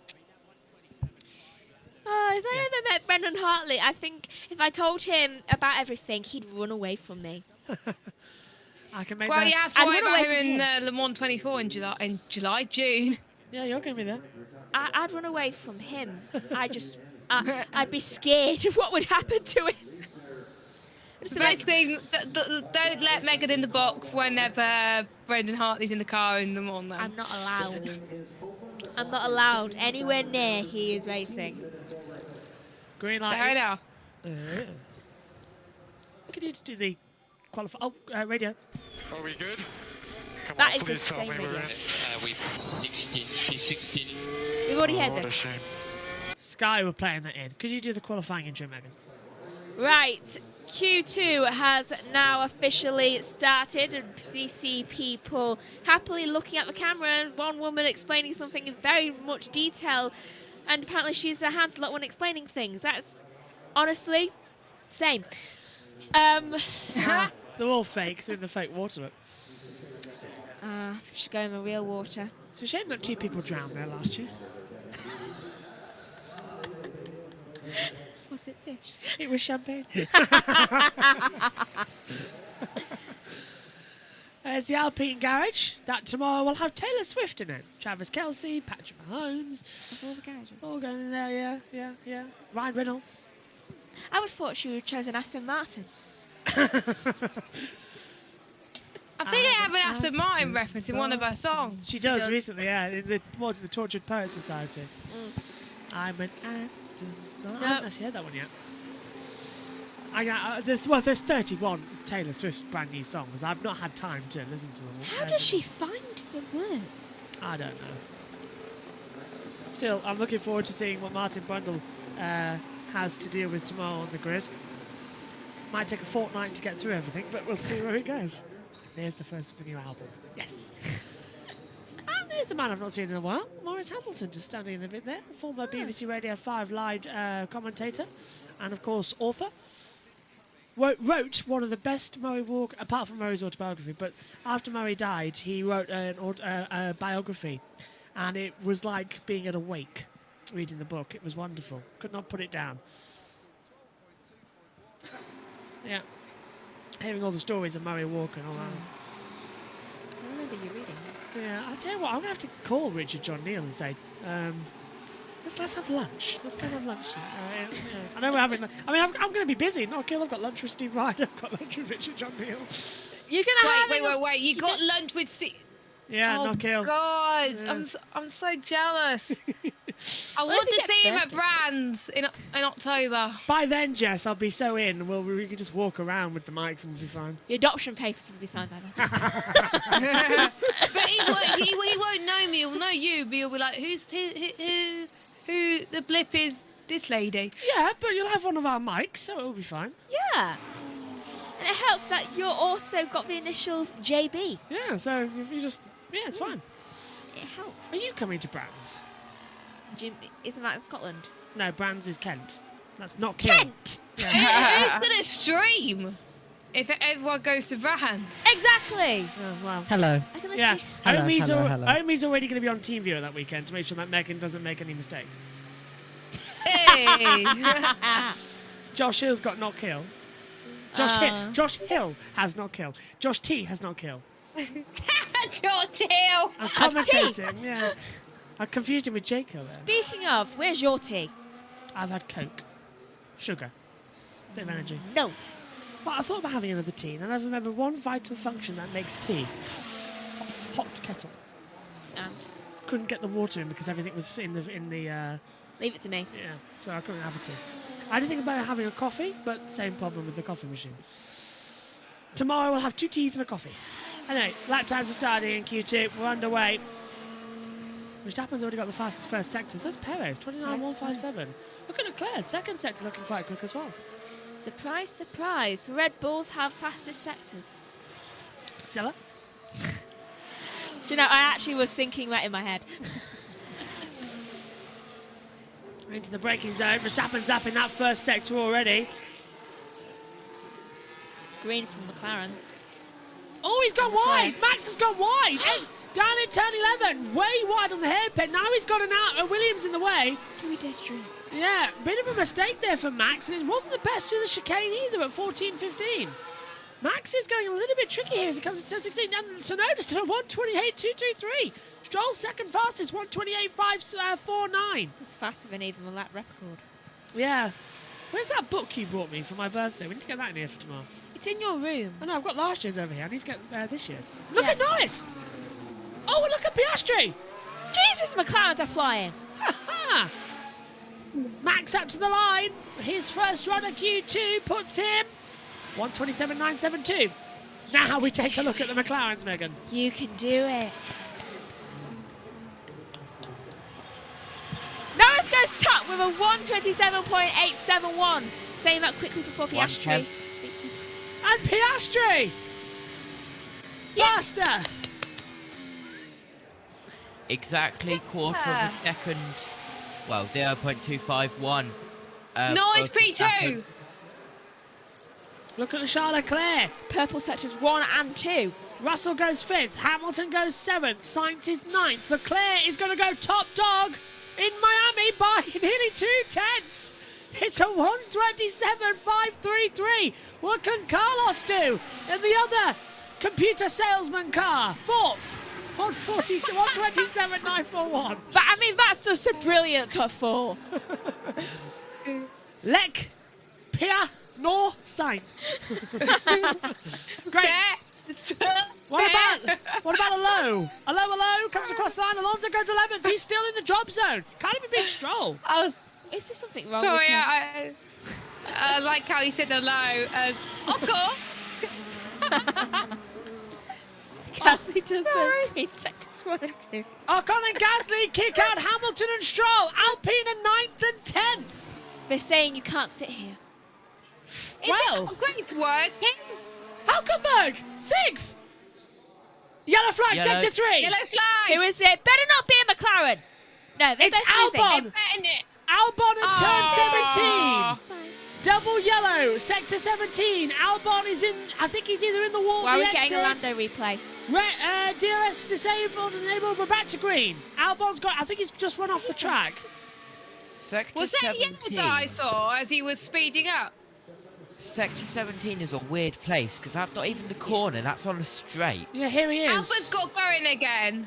Oh, if I ever met Brendan Hartley, I think if I told him about everything, he'd run away from me. I can make Well, that. you have to I'd worry run about away him from in Le Mans 24 in June. Yeah, you're going to be there. I'd run away from him. I'd be scared of what would happen to him. So basically, don't let Megan in the box whenever Brendan Hartley's in the car in the morning. I'm not allowed. I'm not allowed anywhere near he is racing. Green light. Fair enough. Can you just do the qualify? Oh, radio. Are we good? Come That on, is please tell insane, me we're in. We P16. We've already Oh, heard what a this. shame. Sky were playing that in. Could you do the qualifying intro, Megan? Right, Q2 has now officially started, and we see people happily looking at the camera, and one woman explaining something in very much detail, and apparently she's a handler when explaining things. That's honestly same. They're all fake, doing the fake water look. Should go in the real water. It's a shame that 2 people drowned there last year. Was it fish? It was champagne. There's the Alpine Garage. That tomorrow will have Taylor Swift in it. Travis Kelce, Patrick Mahomes. All the garages. All going in there, yeah. Ryan Reynolds. I would have thought she would have chosen Aston Martin. I think they have an Aston Martin reference in one of her songs. She does recently, yeah. Towards the Tortured Poet Society. I'm an Aston Martin. I haven't actually heard that one yet. There's 31 Taylor Swift's brand new songs. I've not had time to listen to them all. How does she find the words? I don't know. Still, I'm looking forward to seeing what Martin Brundle has to deal with tomorrow on the grid. Might take a fortnight to get through everything, but we'll see where it goes. There's the first of the new album. Yes. And there's a man I've not seen in a while, Maurice Hamilton, just standing in the bit there. Former BBC Radio 5 live commentator and, of course, author. Wrote one of the best Murray Walker, apart from Murray's autobiography, but after Murray died, he wrote a biography. And it was like being at a wake, reading the book. It was wonderful. Could not put it down. Yeah. Hearing all the stories of Murray Walker and all that. I remember you reading that. Yeah, I'll tell you what, I'm going to have to call Richard John Neal and say, let's have lunch. Let's go and have lunch. I know we're having... I mean, I'm going to be busy. No, Kill, I've got lunch with Steve Ryder. I've got lunch with Richard John Neal. You're going to have... Wait. You got lunch with Steve... Yeah, Oh knock hill. God, Yeah. I'm so jealous. I What want if he to see him gets at Brands in October. By then, Jess, I'll be so in. We can just walk around with the mics and we'll be fine. Your adoption papers will be signed by then. But he won't know me. He'll know you. But he'll be like, who the blip is this lady? Yeah, but you'll have one of our mics, so it'll be fine. Yeah. And it helps that you're also got the initials JB. Yeah, so if you just... Yeah, it's fine. It helps. Are you coming to Brands? Isn't that in Scotland? No, Brands is Kent. That's not Kill. Kent! Who's gonna stream if everyone goes to Brands? Exactly! Oh, well. Hello. I can Yeah, Hello, hello. Omi's already going to be on TeamViewer that weekend to make sure that Megan doesn't make any mistakes. Hey. Josh Hill's got not kill. Josh Hill has not kill. Josh T has not kill. George Hill. I'm commentating, yeah. I confused him with Jake Hill there. Speaking of, where's your tea? I've had Coke. Sugar. Bit of energy. No. Well, I thought about having another tea, and then I remembered one vital function that makes tea. Hot kettle. Couldn't get the water in because everything was in the Leave it to me. yeah, so I couldn't have a tea. I didn't think about having a coffee, but same problem with the coffee machine. Tomorrow we'll have 2 teas and a coffee. Anyway, lap times are starting in Q2. We're underway. Verstappen's already got the fastest first sector. So is Perez, 29.157. Look at Leclerc, second sector looking quite quick as well. Surprise, surprise. The Red Bulls have fastest sectors. Silla? Do you know, I actually was thinking that in my head. Into the braking zone. Verstappen's up in that first sector already. It's green from McLaren's. Oh, he's gone wide. Max has gone wide. Down in turn 11. Way wide on the hairpin. Now he's got Williams in the way. Can we dead-stream? Yeah, bit of a mistake there for Max. And it wasn't the best through the chicane either at 14.15. Max is going a little bit tricky here as he comes to turn 16. And Sonoda's still at 128.223. Stroll's second fastest, 128.549. It's faster than even the lap record. Yeah. Where's that book you brought me for my birthday? We need to get that in here for tomorrow. It's in your room. Oh no, I've got last year's over here. I need to get this year's. Look Yeah. at Norris! Oh, and look at Piastri! Jesus, McLaren's are flying. Ha! Max up to the line. His first run at Q2 puts him 127.972. Now we take a look at the McLarens, Megan. You can do it. Norris goes top with a 127.871. Saying that quickly before Piastri. beats him. And Piastri! Faster! Exactly quarter of a second. Well, 0.251. Nice for P2. Verstappen. Look at the Charles Leclerc. Purple sectors 1 and 2. Russell goes 5th. Hamilton goes 7th. Sainz is 9th. Leclerc is going to go top dog in Miami by nearly 2 tenths. It's a 127.533. What can Carlos do in the other computer salesman car? 4th. 127.941. But I mean, that's just a brilliant top 4. Lec, Pia, Nor, Sain. Great. What about Allo? Allo comes across the line. Alonso goes 11th. He's still in the drop zone. Can't even beat Stroll. Oh, Is there something wrong sorry, with him? I like how he said hello as Oko. Gasly does green sectors 1 and 2. Ocon and Gasly kick out Hamilton and Stroll. Alpine are 9th and 10th. They're saying you can't sit here. Well, Great work. Hulkenberg, 6th. Yellow flag, Yellow. sector 3. Yellow flag. Who is it? Better not be a McLaren. No, they're It's both moving. Albon. They're betting it. Albon at turn Aw. 17. Double yellow, sector 17. Albon is in, I think he's either in the wall Why or are the we getting a exit. Lando replay? DRS disabled and enabled, we're back to green. Albon's got, I think he's just run off the track. Sector Was that 17. yellow that I saw as he was speeding up? Sector 17 is a weird place because that's not even the corner, that's on a straight. Yeah, here he is. Alba's got going again.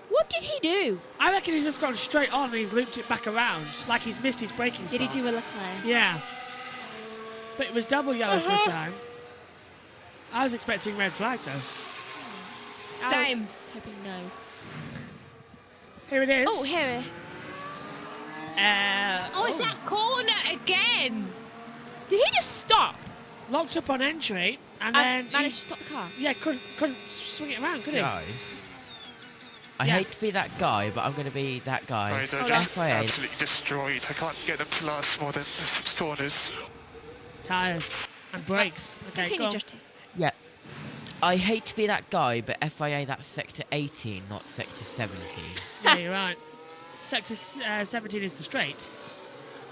What did he do? I reckon he's just gone straight on and he's looped it back around, like he's missed his braking Did spot. he do a Leclerc? Yeah. But it was double yellow for a time. I was expecting red flag though. Same. Hoping no. Here it is. Oh, here it. Oh, it's that corner again. Did he just stop? Locked up on entry, and And then managed to stop the car? yeah, couldn't swing it around, could he? Guys, I Yeah. hate to be that guy, but I'm going to be that guy. Guys, they're Hold just FIA. absolutely destroyed. I can't get them to last more than 6 corners. Tyres and brakes. Okay, Continue, go on. Justin. Yeah. I hate to be that guy, but FIA, that's sector 18, not sector 17. Yeah, you're right. Sector 17 is the straight.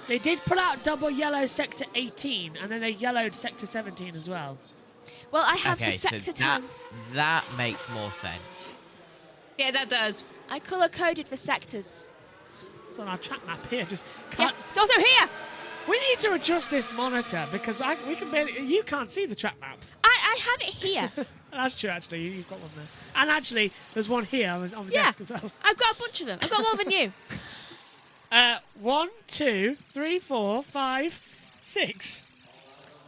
They did put out double yellow sector 18, and then they yellowed sector 17 as well. Well, I have Okay, the so sector that, times. that makes more sense. Yeah, that does. I colour coded for sectors. It's on our track map here. Just Yeah, can't. it's also here. We need to adjust this monitor because we can barely. You can't see the track map. I have it here. That's true, actually. You've got one there. And actually, there's one here on the Yeah. desk as well. I've got a bunch of them. I've got more than you. 1, 2, 3, 4, 5, 6.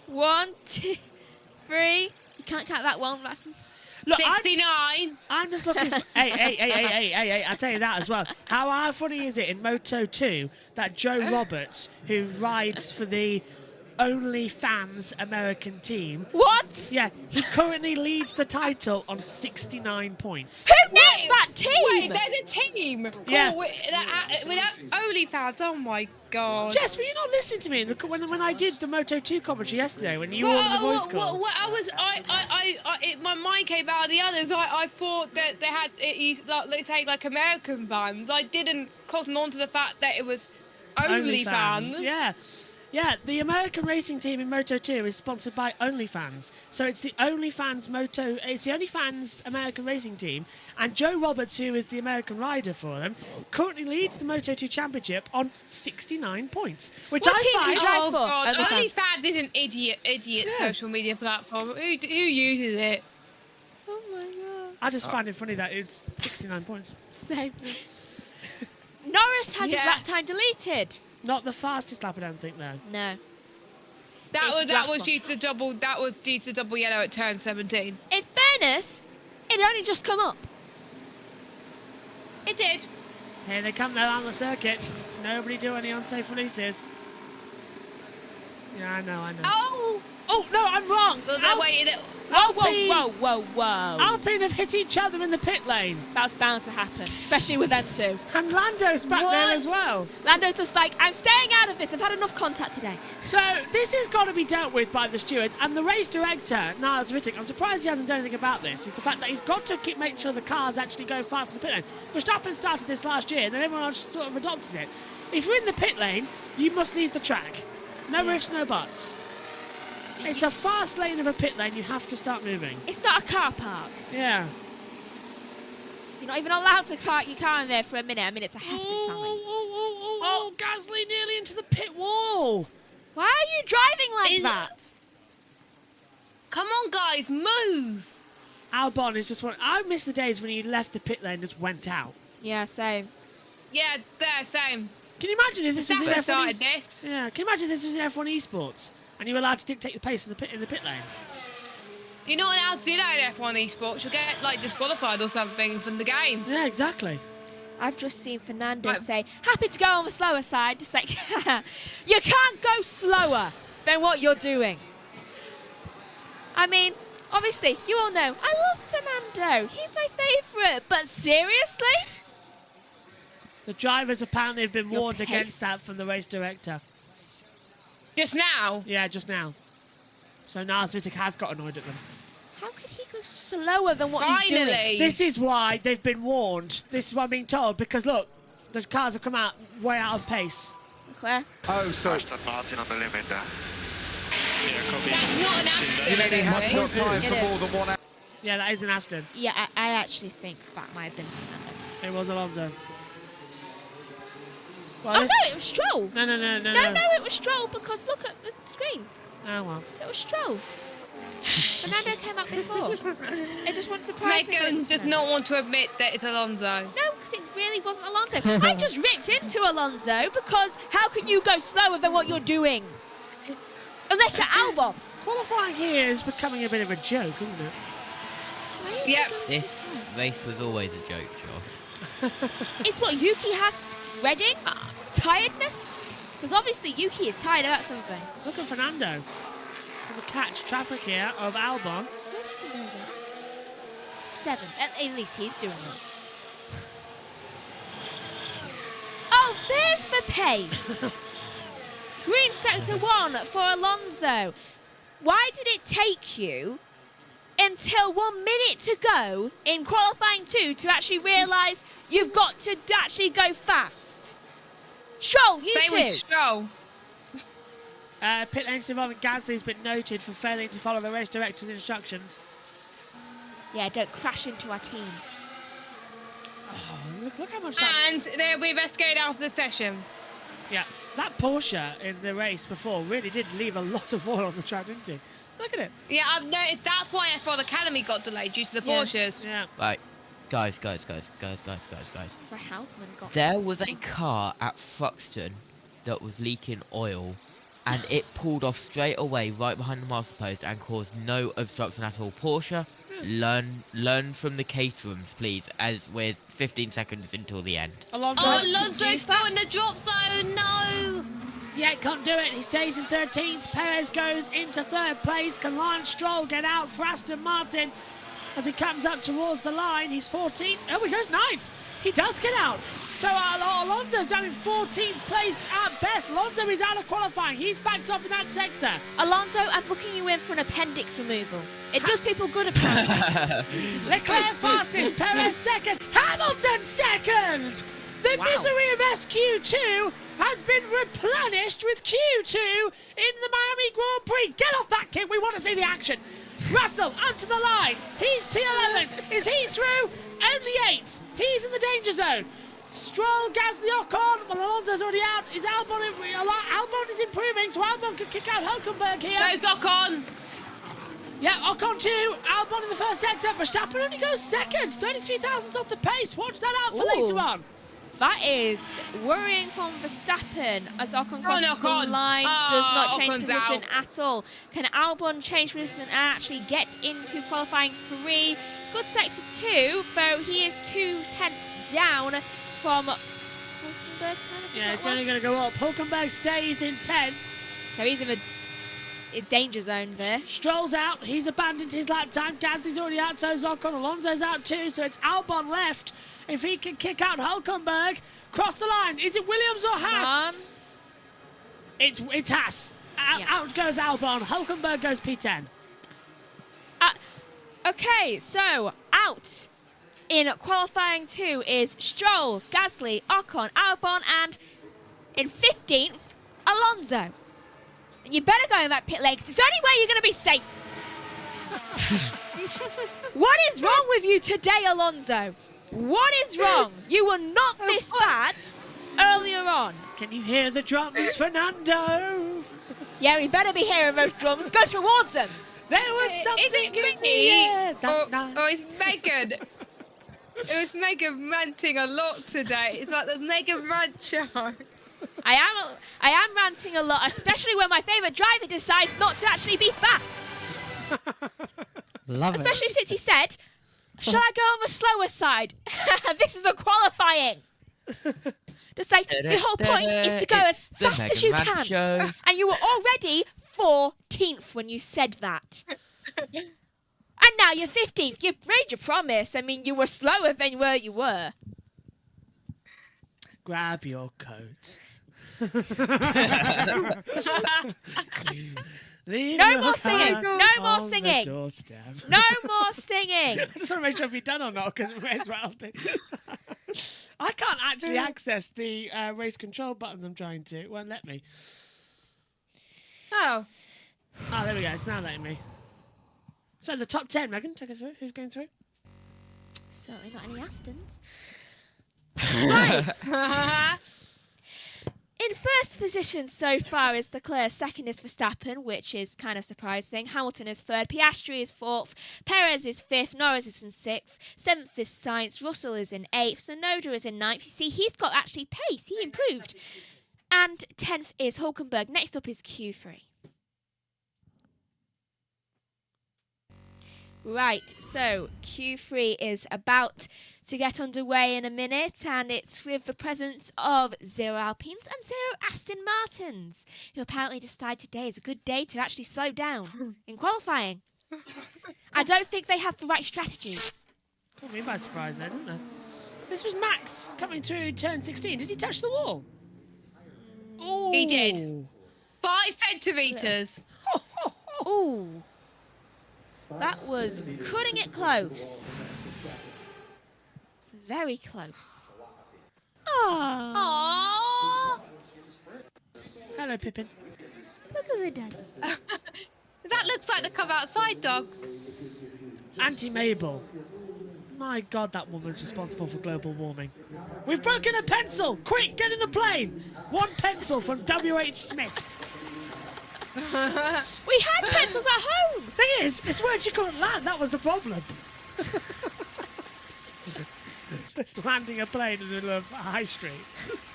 1, 2, 3. You can't count that one. That's Look, 69. I'm just looking for. Hey, I'll tell you that as well. How funny is it in Moto 2 that Joe Roberts, who rides for the OnlyFans American team, what? yeah, he currently leads the title on 69 points. Who named that team? Wait, there's a team. Yeah. Cool, without OnlyFans. Oh my god. Jess, were you not listening to me when I did the Moto 2 commentary yesterday when you were on the voice call? My mind came out of the others. I thought that they had, let's say, like American fans. I didn't cotton on to the fact that it was OnlyFans. Yeah. Yeah, the American racing team in Moto 2 is sponsored by OnlyFans. So it's the OnlyFans American racing team. And Joe Roberts, who is the American rider for them, currently leads the Moto 2 championship on 69 points. Which What I team do you find... drive Oh for? god, OnlyFans. OnlyFans is an idiot social media platform. Who uses it? Oh my god. I just find it funny that it's 69 points. Same. Norris has his Yeah. lap time deleted. Not the fastest lap, I don't think, though. No. That It's was his last one. due to double. That was due to double yellow at turn 17. In fairness, it only just come up. It did. Here they come now on the circuit. Nobody do any unsafe releases. Yeah, I know. Oh, no, I'm wrong. So that way, Whoa. Alpine have hit each other in the pit lane. That's bound to happen, especially with them two. And Lando's back there as well. Lando's just like, I'm staying out of this. I've had enough contact today. So this has got to be dealt with by the steward and the race director, Niles Rittick. I'm surprised he hasn't done anything about this. Is the fact that he's got to make sure the cars actually go fast in the pit lane. Verstappen started this last year, and then everyone else sort of adopted it. If you're in the pit lane, you must leave the track. No ifs, no buts. It's a fast lane of a pit lane. You have to start moving. It's not a car park. Yeah. You're not even allowed to park your car in there for a minute. I mean, it's a hefty fine. Oh, Gasly nearly into the pit wall. Why are you driving like that? come on, guys, move. Albon is just one. I miss the days when you left the pit lane and just went out. Yeah, same. Yeah, there, same. Can you imagine if this was in Verstappen F1? started this. Yeah. Can you imagine if this was in F1 esports and you were allowed to dictate the pace in the pit lane? You're not allowed to do that in F1 esports. You'll get like disqualified or something from the game. Yeah, exactly. I've just seen Fernando Right. say, happy to go on the slower side. Just like, you can't go slower than what you're doing. I mean, obviously, you all know, I love Fernando. He's my favourite. But seriously? The drivers apparently have been Your warned pace. against that from the race director. Just now. Yeah, just now. So Niles Rittick has got annoyed at them. How could he go slower than what he's doing? Finally. This is why they've been warned. This is what I'm being told. Because look, the cars have come out way out of pace. Claire? Oh, sorry. Aston Martin on the limit there. That's not an accident. You mean he has is got it? time It for is. more than one? Yeah, that is an Aston. Yeah, I actually think that might have been Fernando. It was Alonso. Well, Oh, this- no, it was Stroll. No, No, it was Stroll because look at the screens. Oh, well. It was Stroll. Fernando came up before. It just wouldn't surprise me. if it Megan was does Fernando. not want to admit that it's Alonso. No, because it really wasn't Alonso. I just ripped into Alonso because how can you go slower than what you're doing? Unless you're Albon. Qualifying here is becoming a bit of a joke, isn't it? Yep. This race was always a joke, Josh. It's what Yuki has spreading? Tiredness? Because obviously Yuki is tired about something. Look at Fernando. Gonna catch traffic here of Albon. What's he doing? 7. At least he's doing it. Oh, there's the pace. Green sector 1 for Alonso. Why did it take you until 1 minute to go in qualifying 2 to actually realise you've got to actually go fast? Stroll, you Stay too. with Stroll. Pit lanes involving Gasly's been noted for failing to follow the race director's instructions. Yeah, don't crash into our team. Oh, look how much that... And they'll be investigated after the session. Yeah, that Porsche in the race before really did leave a lot of oil on the track, didn't he? Look at it. Yeah, I've noticed that's why F1 Academy got delayed due to the Porsches. Yeah. Right, guys. For Houseman got There was a car at Thruxton that was leaking oil, and it pulled off straight away right behind the master post and caused no obstruction at all. Porsche, learn from the caterers, please, as we're 15 seconds until the end. Alonso. Alonso's still in the drop zone. No. Yeah, can't do it. He stays in 13th. Perez goes into 3rd place. Can Lance Stroll get out for Aston Martin as he comes up towards the line? He's 14th. Oh, he goes 9th. He does get out. So Alonso's down in 14th place at best. Alonso is out of qualifying. He's backed up in that sector. Alonso, I'm booking you in for an appendix removal. It does people good, apparently. Leclerc fastest. Perez second. Hamilton second. The misery of SQ2 has been replenished with Q2 in the Miami Grand Prix. Get off that, kid. We want to see the action. Russell onto the line. He's P11. Is he through? Only 8th. He's in the danger zone. Stroll, Gasly, Ocon. Well, Alonso's already out. Is Albon is improving, so Albon could kick out Hülkenberg here. Goes Ocon. Yeah, Ocon 2. Albon in the first sector. Verstappen only goes second. 33 thousandths off the pace. Watch that out for later on. That is worrying from Verstappen as Ocon crosses the Ocon. line, does not change Ocon's position out. at all. Can Albon change position and actually get into qualifying 3? Good sector 2, though he is 2/10 down from Hülkenberg's time. Yeah, it's only going to go up. Hülkenberg stays in 10th. So he's in a danger zone there. Stroll's out. He's abandoned his lap time. Gasly's already out, so's Ocon. Alonso's out too, so it's Albon left. If he can kick out Hülkenberg, cross the line. Is it Williams or Haas? It's Haas. Out goes Albon. Hülkenberg goes P10. Okay, so out in qualifying 2 is Stroll, Gasly, Ocon, Albon, and in 15th, Alonso. And you better go in that pit lane, 'cause it's the only way you're going to be safe. What is wrong with you today, Alonso? What is wrong? You were not this bad earlier on. Can you hear the drums, Fernando? Yeah, we better be hearing those drums. Go towards them. There was something in the me? air. Or it's Megan. It was Megan ranting a lot today. It's like the Megan rant show. I am ranting a lot, especially when my favourite driver decides not to actually be fast. Love Especially since he said, shall I go on the slower side? This is a qualifying. Just like, the whole point is to go as fast as you can. And you were already 14th when you said that. And now you're 15th. You made your promise. I mean, you were slower than where you were. Grab your coat. No more singing. No more singing. No more singing. I just want to make sure if you're done or not, because it may as well be. I can't actually access the race control buttons I'm trying to. It won't let me. Oh. Oh, there we go. It's now letting me. So the top 10, Megan, take us through. Who's going through? Certainly not any Astons. Right. In first position so far is Leclerc, second is Verstappen, which is kind of surprising. Hamilton is third, Piastri is fourth, Perez is fifth, Norris is in sixth, seventh is Sainz, Russell is in eighth, Tsunoda is in ninth. You see, he's got actually pace, he improved. And 10th is Hülkenberg. Next up is Q3. Right, so Q3 is about to get underway in a minute, and it's with the presence of 0 Alpines and 0 Aston Martins, who apparently decide today is a good day to actually slow down in qualifying. I don't think they have the right strategies. Caught me by surprise there, didn't they? This was Max coming through turn 16. Did he touch the wall? Ooh. He did. 5 centimetres. Ooh. That was cutting it close. Very close. Aww. Hello, Pippin. Look at the daddy. That looks like the come outside dog. Auntie Mabel. My God, that woman's responsible for global warming. We've broken a pencil! Quick, get in the plane! 1 pencil from W.H. Smith. We had pencils at home. Thing is, it's where she couldn't land. That was the problem. Just landing a plane in the middle of High Street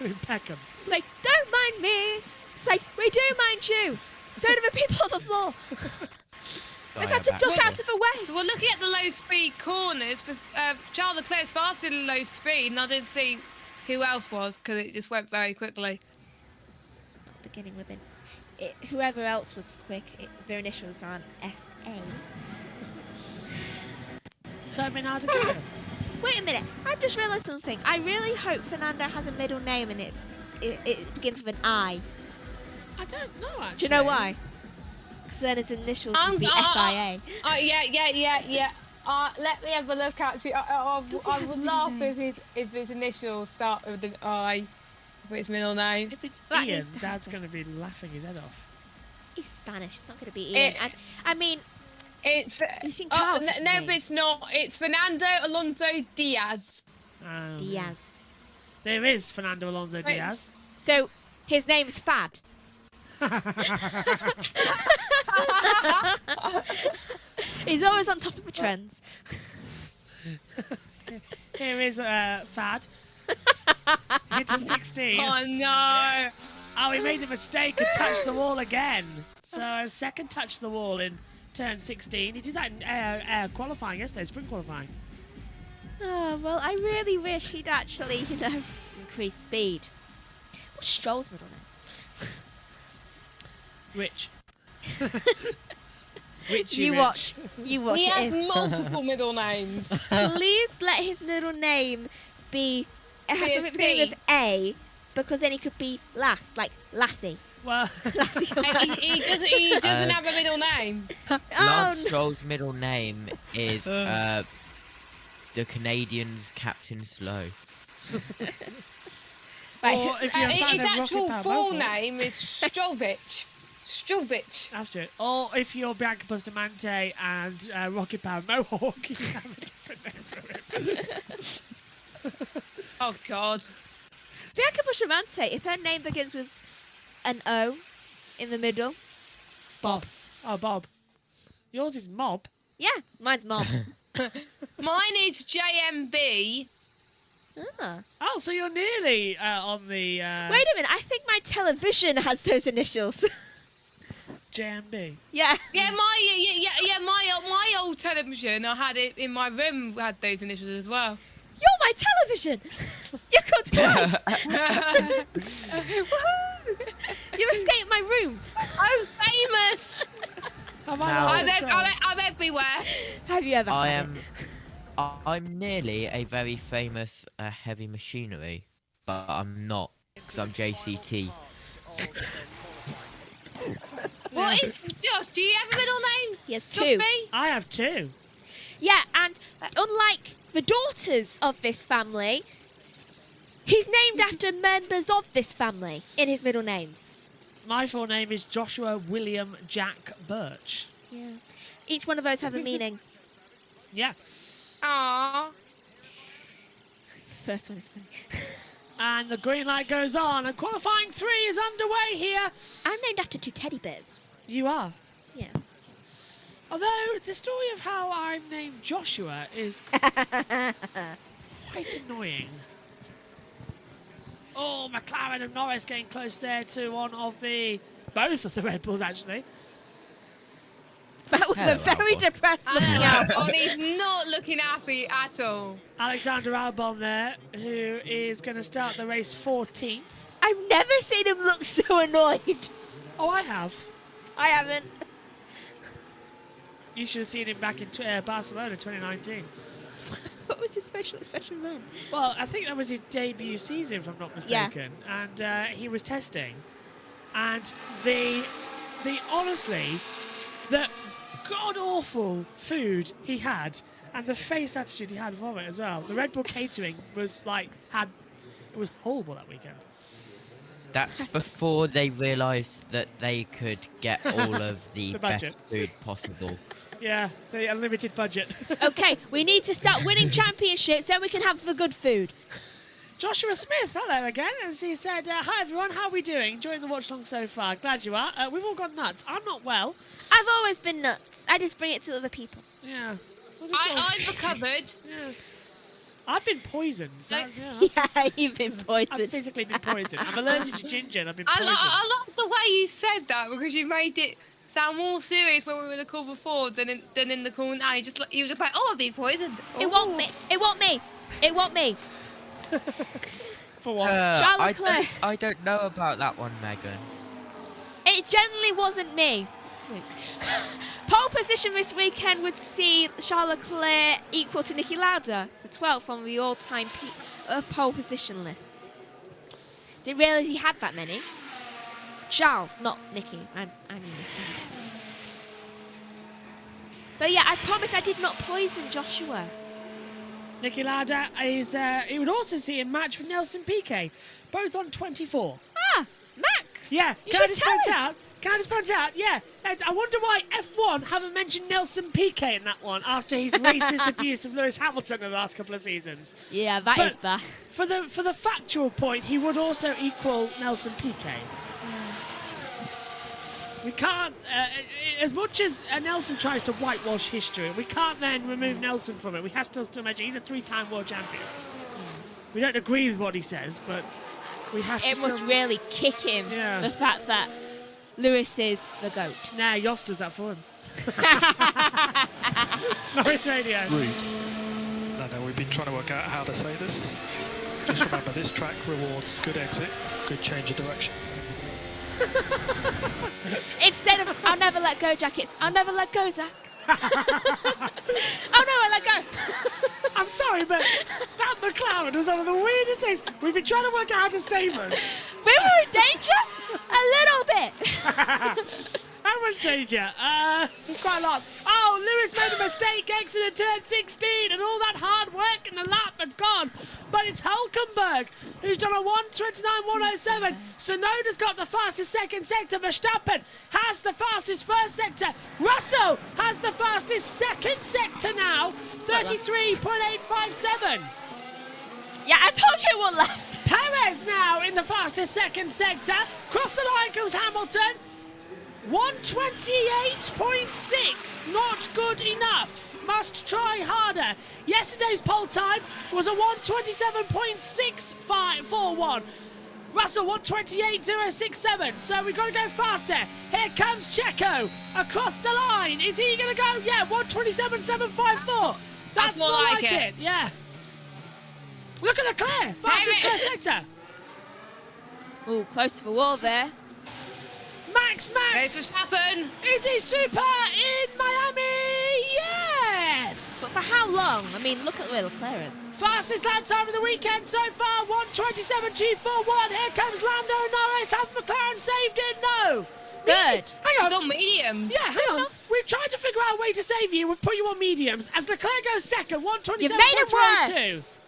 in Peckham. It's like, don't mind me. It's like, we do mind you. So do the people on the floor. We've had to duck out of the way. So we're looking at the low speed corners. Charles Leclerc's faster in low speed, and I didn't see who else was because it just went very quickly. It's not beginning with an... whoever else was quick, their initials aren't SA. Fernando. Wait a minute, I just realised something. I really hope Fernando has a middle name and it begins with an I. I don't know, actually. Do you know why? Because then his initials would be FIA. Yeah. Let me have a look, actually. I would laugh if his initials start with an I, for his middle name. If it's That Ian, needs to Dad's happen. going to be laughing his head off. He's Spanish, it's not going to be Ian. I mean, It's you've seen Carlos' no, name. but it's not. It's Fernando Alonso Diaz. Diaz. There is Fernando Alonso Wait. Diaz. So, his name's Fad. He's always on top of the trends. Here is Fad. Hit a 16. Oh no! Oh, he made a mistake and touched the wall again. So, second touch the wall in turn 16. He did that in qualifying yesterday, sprint qualifying. Oh, well, I really wish he'd actually, increase speed. What's Stroll's middle name? Rich. Richie You Rich. watch. You watch. He It has is. multiple middle names. Please let his middle name be. It has something beginning with A, because then he could be last, like Lassie. Well, Lassie. He doesn't have a middle name. Lance Oh, Stroll's middle name is the Canadian's Captain Slow. right. or if you're a fan His of Rocket actual Power full Mobile, name is Strovich. Strovich. That's it. Or if you're Bianca Bustamante and Rocket Power Mohawk, you have a different name for him. Oh God. Bianca Bustamante, if her name begins with an O in the middle, Boss. Oh, Bob. Yours is Mob. yeah, mine's Mom. Mine is JMB. Ah. Oh, so you're nearly on the Wait a minute, I think my television has those initials. JMB. yeah. Yeah, my old television. I had it in my room. Had those initials as well. You're my television! You come to life! You escaped my room! I'm famous. Have Now- I lost control? I'm everywhere. Have you ever I had am. it? I'm nearly a very famous heavy machinery, but I'm not because I'm JCT. What is Josh? Do you have a middle name? He has Just two. me? I have 2. Yeah, and unlike the daughters of this family, he's named after members of this family in his middle names. My full name is Joshua William Jack Birch. Yeah. Each one of those have a meaning. Yeah. Aww. First one is funny. And the green light goes on, and qualifying 3 is underway here. I'm named after 2 teddy bears. You are. Yes. Although the story of how I'm named Joshua is quite annoying. Oh, McLaren and Norris getting close there to one of the... both of the Red Bulls, actually. That was a Hello, very Albon. depressed looking out. Oh, he's not looking happy at all. Alexander Albon there, who is going to start the race 14th. I've never seen him look so annoyed. Oh, I have. I haven't. You should have seen him back in Barcelona 2019. What was his facial expression then? Well, I think that was his debut season, if I'm not mistaken. And he was testing. And the honestly, the god-awful food he had and the face attitude he had for it as well. The Red Bull catering was it was horrible that weekend. That's before they realised that they could get all of the, The best budget. food possible. Yeah, the unlimited budget. Okay, we need to start winning championships, then we can have the good food. Joshua Smith, hello again. As he said, hi everyone, how are we doing? Enjoying the watch long so far. Glad you are. We've all got nuts. I'm not well. I've always been nuts. I just bring it to other people. Yeah. Well, this all- I've recovered. Yeah. I've been poisoned. So, Like- Yeah, you've been I've poisoned. physically been poisoned. I'm allergic to ginger and I've been poisoned. I like the way you said that because you made it sound more serious when we were in the call before than in the call now. You were just like, oh, I've been poisoned. It won't me. It won't me. It won't me. For what? Charles Leclerc. I don't know about that one, Megan. It generally wasn't me. Pole position this weekend would see Charles Leclerc equal to Niki Lauda for 12th on the all-time pole position list. Didn't realise he had that many. Charles, not Niki. I mean Niki. But yeah, I promise I did not poison Joshua. Niki Lauda is. He would also see him match with Nelson Piquet, both on 24. Ah, Max. Yeah. You Can I should just tell point him. out? Can I just point out? Yeah. And I wonder why F1 haven't mentioned Nelson Piquet in that one after his racist abuse of Lewis Hamilton in the last couple of seasons. Yeah, that But is bad. For the factual point, he would also equal Nelson Piquet. We can't, as much as Nelson tries to whitewash history, we can't then remove Nelson from it. We have to still mention he's a 3-time world champion. We don't agree with what he says, but we have to It still... must really kick him, Yeah. the fact that Lewis is the GOAT. Nah, Yost does that for him. Norris Radio. No, we've been trying to work out how to say this. Just remember, this track rewards good exit, good change of direction. Instead of I'll never let go, Jack, it's I'll never let go, Zach. Oh no, I let go. I'm sorry, but that McLaren was one of the weirdest things. We've been trying to work out how to save us. We were in danger? A little bit. How much danger? Quite a lot. Oh, Lewis made a mistake exiting turn 16 and all that hard work in the lap had gone. But it's Hulkenberg who's done a 1:29.107. Sonoda's got the fastest second sector. Verstappen has the fastest first sector. Russell has the fastest second sector now. 33.857. Yeah, I told you it won't last. Perez now in the fastest second sector. Cross the line goes Hamilton. 128.6, not good enough. Must try harder. Yesterday's pole time was a 127.641. Russell 128.067. So we've got to go faster. Here comes Checo across the line. Is he going to go? Yeah, 127.754. That's more like it. it. Yeah. Look at Leclerc, fastest Hey, first sector. Ooh, close to the wall there. Max. There's Verstappen. Is he super in Miami? Yes! But for how long? I mean, look at where Leclerc is. Fastest lap time of the weekend so far, 1:27.241. Here comes Lando Norris. Have McLaren saved it? No. Third. Hang on. It's on mediums. Yeah, hang on. We've tried to figure out a way to save you. We've put you on mediums. As Leclerc goes second, You've made it 1:27.202. worse.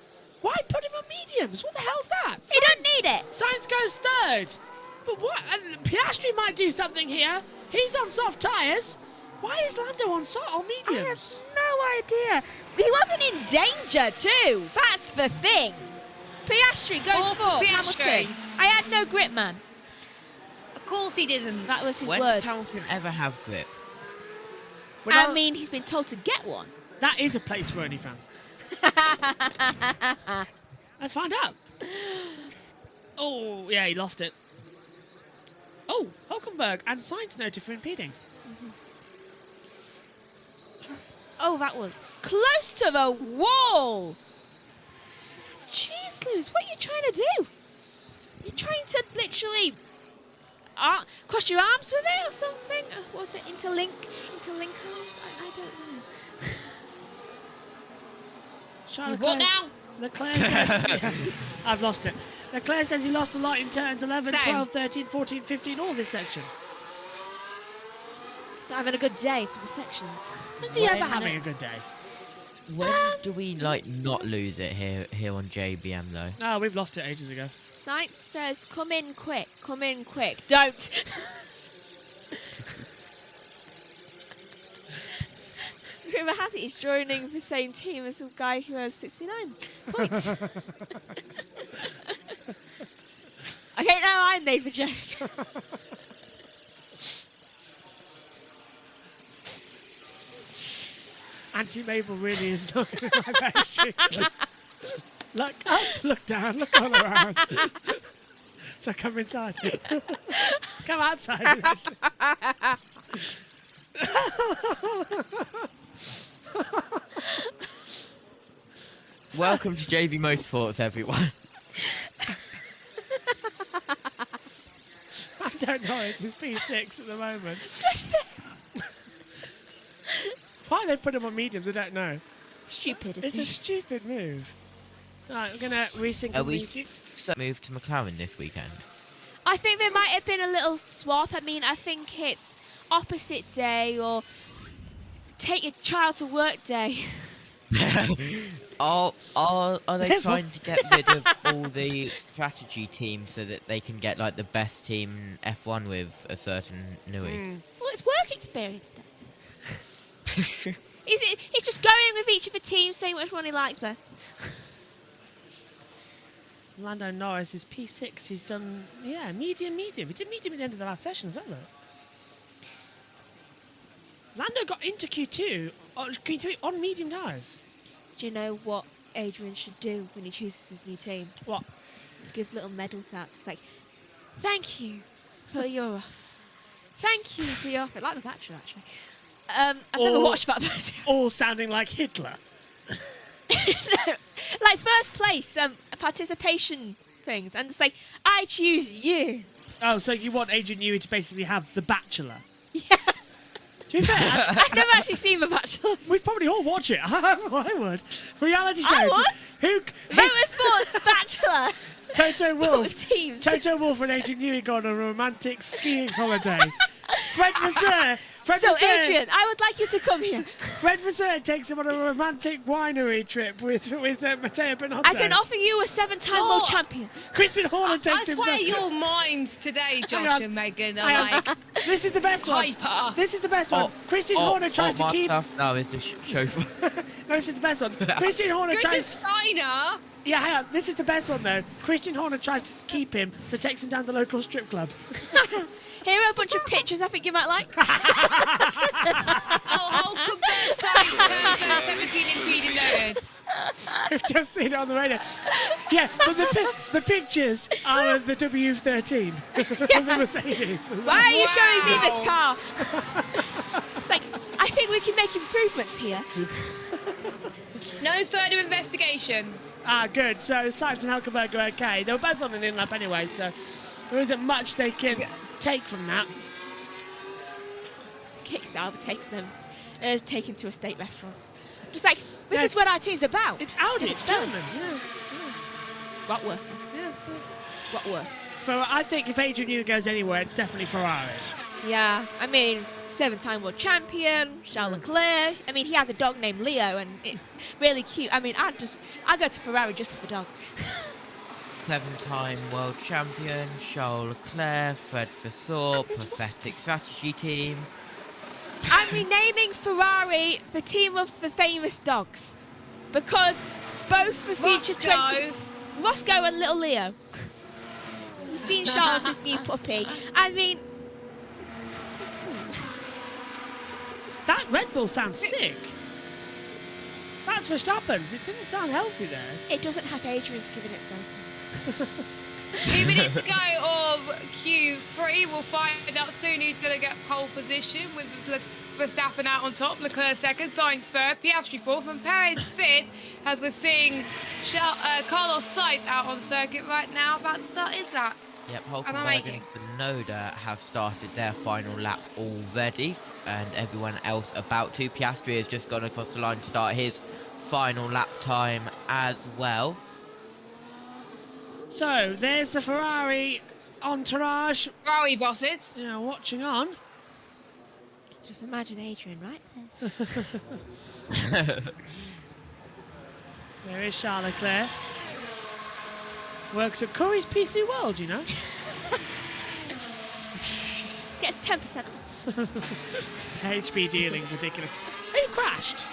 Why put him on mediums? What the hell's that? You don't need it. Sainz goes third. But what? And Piastri might do something here. He's on soft tyres. Why is Lando on mediums? No idea. He wasn't in danger too. That's the thing. Piastri goes Oh, for Piastri. Hamilton. I had no grip, man. Of course he didn't. That was his When words. does Hamilton ever have grip? I mean, he's been told to get one. That is a place for OnlyFans. Let's find out. Oh, yeah, he lost it. Oh, Hulkenberg and Sainz noted for impeding. Oh, that was close to the wall. Jeez, Luz, what are you trying to do? You're trying to literally cross your arms with it or something? Was it interlink? I don't know. Charlotte What Leclerc- now? Leclerc says... Yeah, I've lost it. Leclerc says he lost a lot in turns 11, Same. 12, 13, 14, 15, all this section. He's not having a good day for the sections. When's he ever having a good day? When do we like not lose it here on JBM though? Oh, we've lost it ages ago. Science says, come in quick. Don't. Rumour has it he's joining the same team as some guy who has 69 points. Okay, now I made the joke. Auntie Mabel really is not going to like that shit. Look up, look down, look all around. So come inside. Come outside. Welcome to JBMotorsports, everyone. I don't know, it's his P6 at the moment. Why they put him on mediums, I don't know. Stupidity. It's a stupid move. Alright, we're going to resync Are on we medium. moved to McLaren this weekend? I think there might have been a little swap. I mean, I think it's opposite day or take your child to work day. Are they There's trying one. to get rid of all the strategy teams so that they can get like the best team in F1 with a certain Nui? Well, it's work experience then. He's just going with each of the teams, saying which one he likes best. Lando Norris is P6. He's done, medium. He did medium at the end of the last session as well, though. Lando got into Q2, Q3 on medium tyres. Do you know what Adrian should do when he chooses his new team? What? Give little medals out. It's like, thank you for your offer. Thank you for your offer. Like the Bachelor, actually. I've never watched that version. All sounding like Hitler. No, like first place participation things. And it's like, I choose you. Oh, so you want Adrian Newey to basically have The Bachelor? Yeah. To be fair, I've never actually seen The Bachelor. we'd probably all watch it. I would. Reality show. I would. Motorsports Bachelor. Toto Wolff. Teams. Toto Wolff and Adrian Newey go on a romantic skiing holiday. Fred Vasseur. So, Adrian, I would like you to come here. Fred Vasseur takes him on a romantic winery trip with Matteo Binotto. I can offer you a 7-time world champion. Christian Horner I takes him. swear your minds today, Hang Josh on. and Megan, are Hang on. like This is the best one. hyper. This is the best one. Christian Horner tries to keep. No, it's the chauffeur. No, this is the best one. Christian Horner Go to tries. Steiner. Yeah, hang on. This is the best one though. Christian Horner tries to keep him, so takes him down the local strip club. Here are a bunch of pictures I think you might like. Hulkenberg size turn 17 impeding noted. We've just seen it on the radio. Yeah, but the pictures are of the W13 of the Mercedes. Why are you showing me this car? It's like, I think we can make improvements here. No further investigation. Ah, good. So Sainz and Hulkenberg are okay. They were both on an in-lap anyway, so there isn't much they can take from that. Kicks out, take him to estate restaurants. Just like, this Yeah, is what our team's about. It's Audi. And It's done. German. Yeah. What worse? Yeah. What worse? For I think if Adrian Newey goes anywhere, it's definitely Ferrari. Yeah, I mean, 7-time world champion, Charles Leclerc. I mean, he has a dog named Leo, and it's really cute. I mean, I'd go to Ferrari just for the dog. 7-time world champion, Charles Leclerc, Fred Vasseur, pathetic strategy team. I'm renaming Ferrari the team of the famous dogs because both the future 20 Roscoe and little Leo. You've seen Charles' new puppy. I mean, That Red Bull sounds sick. That's Verstappen's. It didn't sound healthy there. it doesn't have Adrian's giving it space. 2 minutes to go of Q3. We'll find out soon who's going to get pole position with Verstappen out on top, Leclerc second, Sainz third, Piastri fourth, and Perez fifth, as we're seeing Carlos Sainz out on circuit right now, about to start his lap. Yep, Am I Hulkenberg making? and Tsunoda have started their final lap already, and everyone else about to. Piastri has just gone across the line to start his final lap time as well. So, there's the Ferrari entourage. Ferrari bosses. Yeah, watching on. Just imagine Adrian, right? There is Charles Leclerc. Works at Curry's PC World, you know. Gets 10%. HB dealing's ridiculous. Who crashed?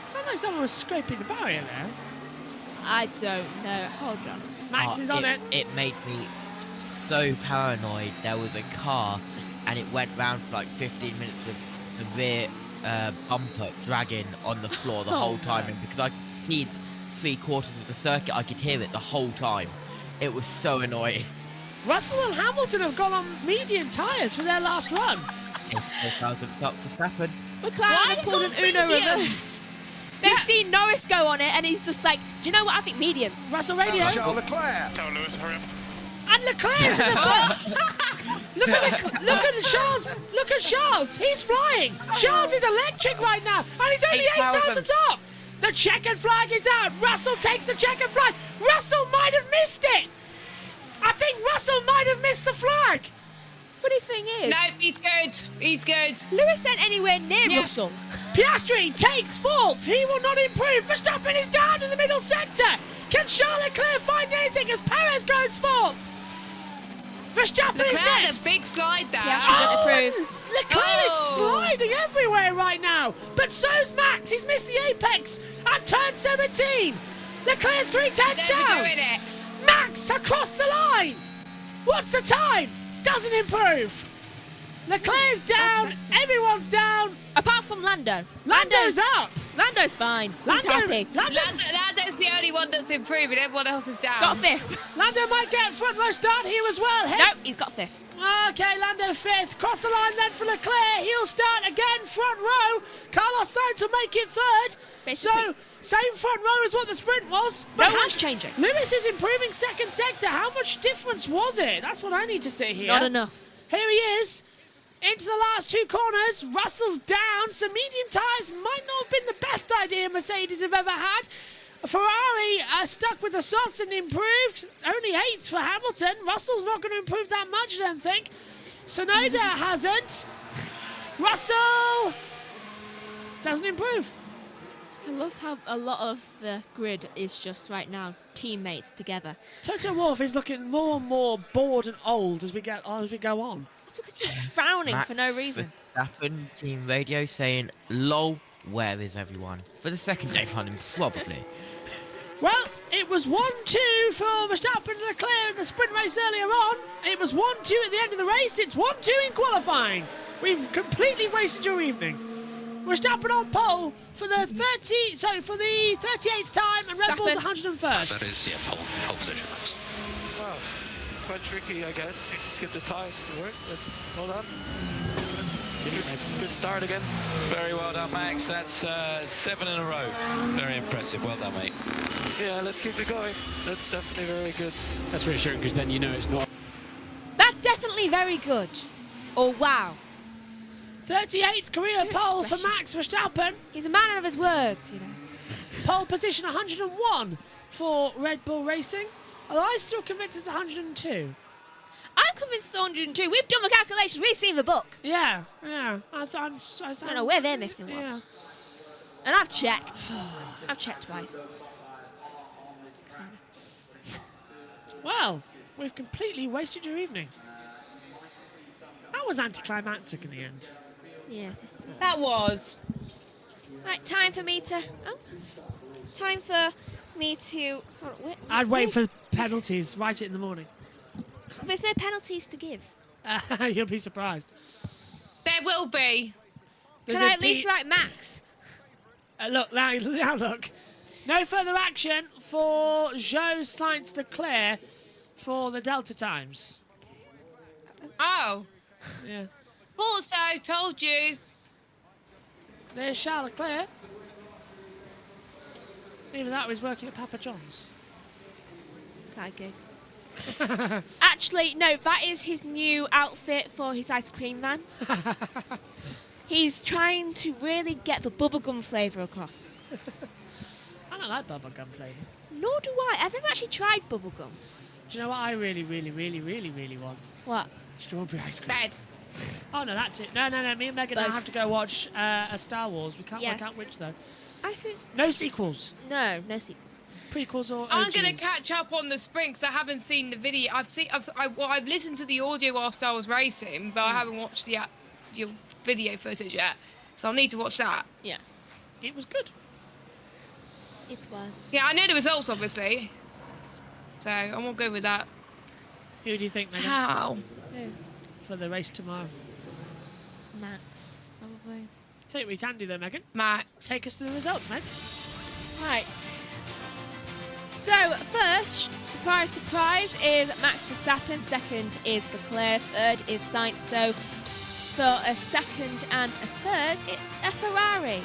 Sounded like someone was scraping the barrier there. I don't know. Hold on. Max is on it. It made me so paranoid. There was a car, and it went round for like 15 minutes with the rear bumper dragging on the floor the whole time. And because I could see 3/4 of the circuit, I could hear it the whole time. It was so annoying. Russell and Hamilton have gone on medium tyres for their last run. 4,000 up for Verstappen. McLaren have pulled an Uno reverse. They've seen Norris go on it, and he's just like, do you know what? I think mediums. Russell radio. Charles Leclerc. Tell Lewis, hurry up. And Leclerc's in the front. Look at Charles. Look at Charles. He's flying. Charles is electric right now, and he's only 8,000 up. The checkered flag is out. Russell takes the checkered flag. Russell might have missed it. I think Russell might have missed the flag. Funny thing is, No, he's good. He's good. Lewis ain't anywhere near Yeah. Russell. Piastri takes fourth. He will not improve. Verstappen is down in the middle centre. Can Charles Leclerc find anything as Perez goes fourth? Verstappen is Leclerc, next. a big slide there. Yeah, she didn't approve. Leclerc is Oh. sliding everywhere right now. But so's Max. He's missed the apex at turn 17. Leclerc's 3/10 Never down. doing it. Max across the line. What's the time? Doesn't improve. Leclerc's down. Everyone's down. Apart from Lando. Lando's up. Lando's fine. He's Lando, happy. Lando's the only one that's improving. Everyone else is down. Got fifth. Lando might get front row start here as well. Nope, he's got fifth. Okay, Lando fifth. Cross the line then for Leclerc. He'll start again front row. Carlos Sainz will make it third. Basically- So, same front row as what the sprint was. No But one's changing. Lewis is improving second sector. How much difference was it? That's what I need to see here. Not enough. Here he is. Into the last two corners. Russell's down. So medium tyres might not have been the best idea Mercedes have ever had. Ferrari stuck with the softs and improved. Only 8th for Hamilton. Russell's not going to improve that much, I don't think. Tsunoda hasn't. Russell doesn't improve. I love how a lot of the grid is just right now teammates together. Toto Wolff is looking more and more bored and old as we go on. It's because he's frowning for no reason. Verstappen team radio saying, "Lol, where is everyone?" For the second day running, probably. Well, it was 1-2 for Verstappen and Leclerc in the sprint race earlier on. It was 1-2 at the end of the race. It's 1-2 in qualifying. We've completely wasted your evening. Verstappen on pole for the 38th time, and Red Bull's Verstappen. 101st. That is, yeah, pole position, Max. Well, quite tricky, I guess. You just get the tyres to work, but well done. Good start again. Very well done, Max. That's 7 in a row. Very impressive. Well done, mate. Yeah, let's keep it going. That's definitely very good. That's reassuring because then you know it's not. That's definitely very good. Oh, wow. 38th career Serious pole for expression. Max Verstappen. He's a man of his words, you know. Pole position 101 for Red Bull Racing. Although I'm still convinced it's 102. I'm convinced it's 102. We've done the calculations. We've seen the book. Yeah. I I don't know where they're missing one. Yeah. And I've checked. I've checked twice. Well, we've completely wasted your evening. That was anticlimactic in the end. Yes, yes, it was. That was. Right, time for me to... Oh. Time for me to... Hold on, I'd wait for penalties, write it in the morning. There's no penalties to give. You'll be surprised. There will be. There's Can I a at least P- write Max? Look, now look. No further action for Joe Sainz Leclerc for the Delta times. Oh. Yeah. Thought so. Told you. There's Charles Leclerc. Either that or he's working at Papa John's. Side gig. Actually, no, that is his new outfit for his ice cream man. He's trying to really get the bubblegum flavour across. I don't like bubblegum flavours. Nor do I. I've never actually tried bubblegum. Do you know what I really, really, really, really, really want? What? Strawberry ice cream. Bed. Oh, no, that too. No. Me and Megan now Both. have to go watch a Star Wars. We can't Yes. work out which, though. I think... No sequels. No sequels. Prequels or I'm OGs. gonna catch up on the sprint 'cause I haven't seen the video. I've listened to the audio whilst I was racing, but I haven't watched the video footage yet. So I'll need to watch that. Yeah. It was good. It was. Yeah, I know the results, obviously. So I'm all good with that. Who do you think, Megan, How? for the race tomorrow? Max, probably. Tell you what we can do, though, Megan. Max. Take us through the results, Megs. Right. So, first, surprise, surprise, is Max Verstappen. Second is Leclerc. Third is Sainz. So, for a second and a third, it's a Ferrari.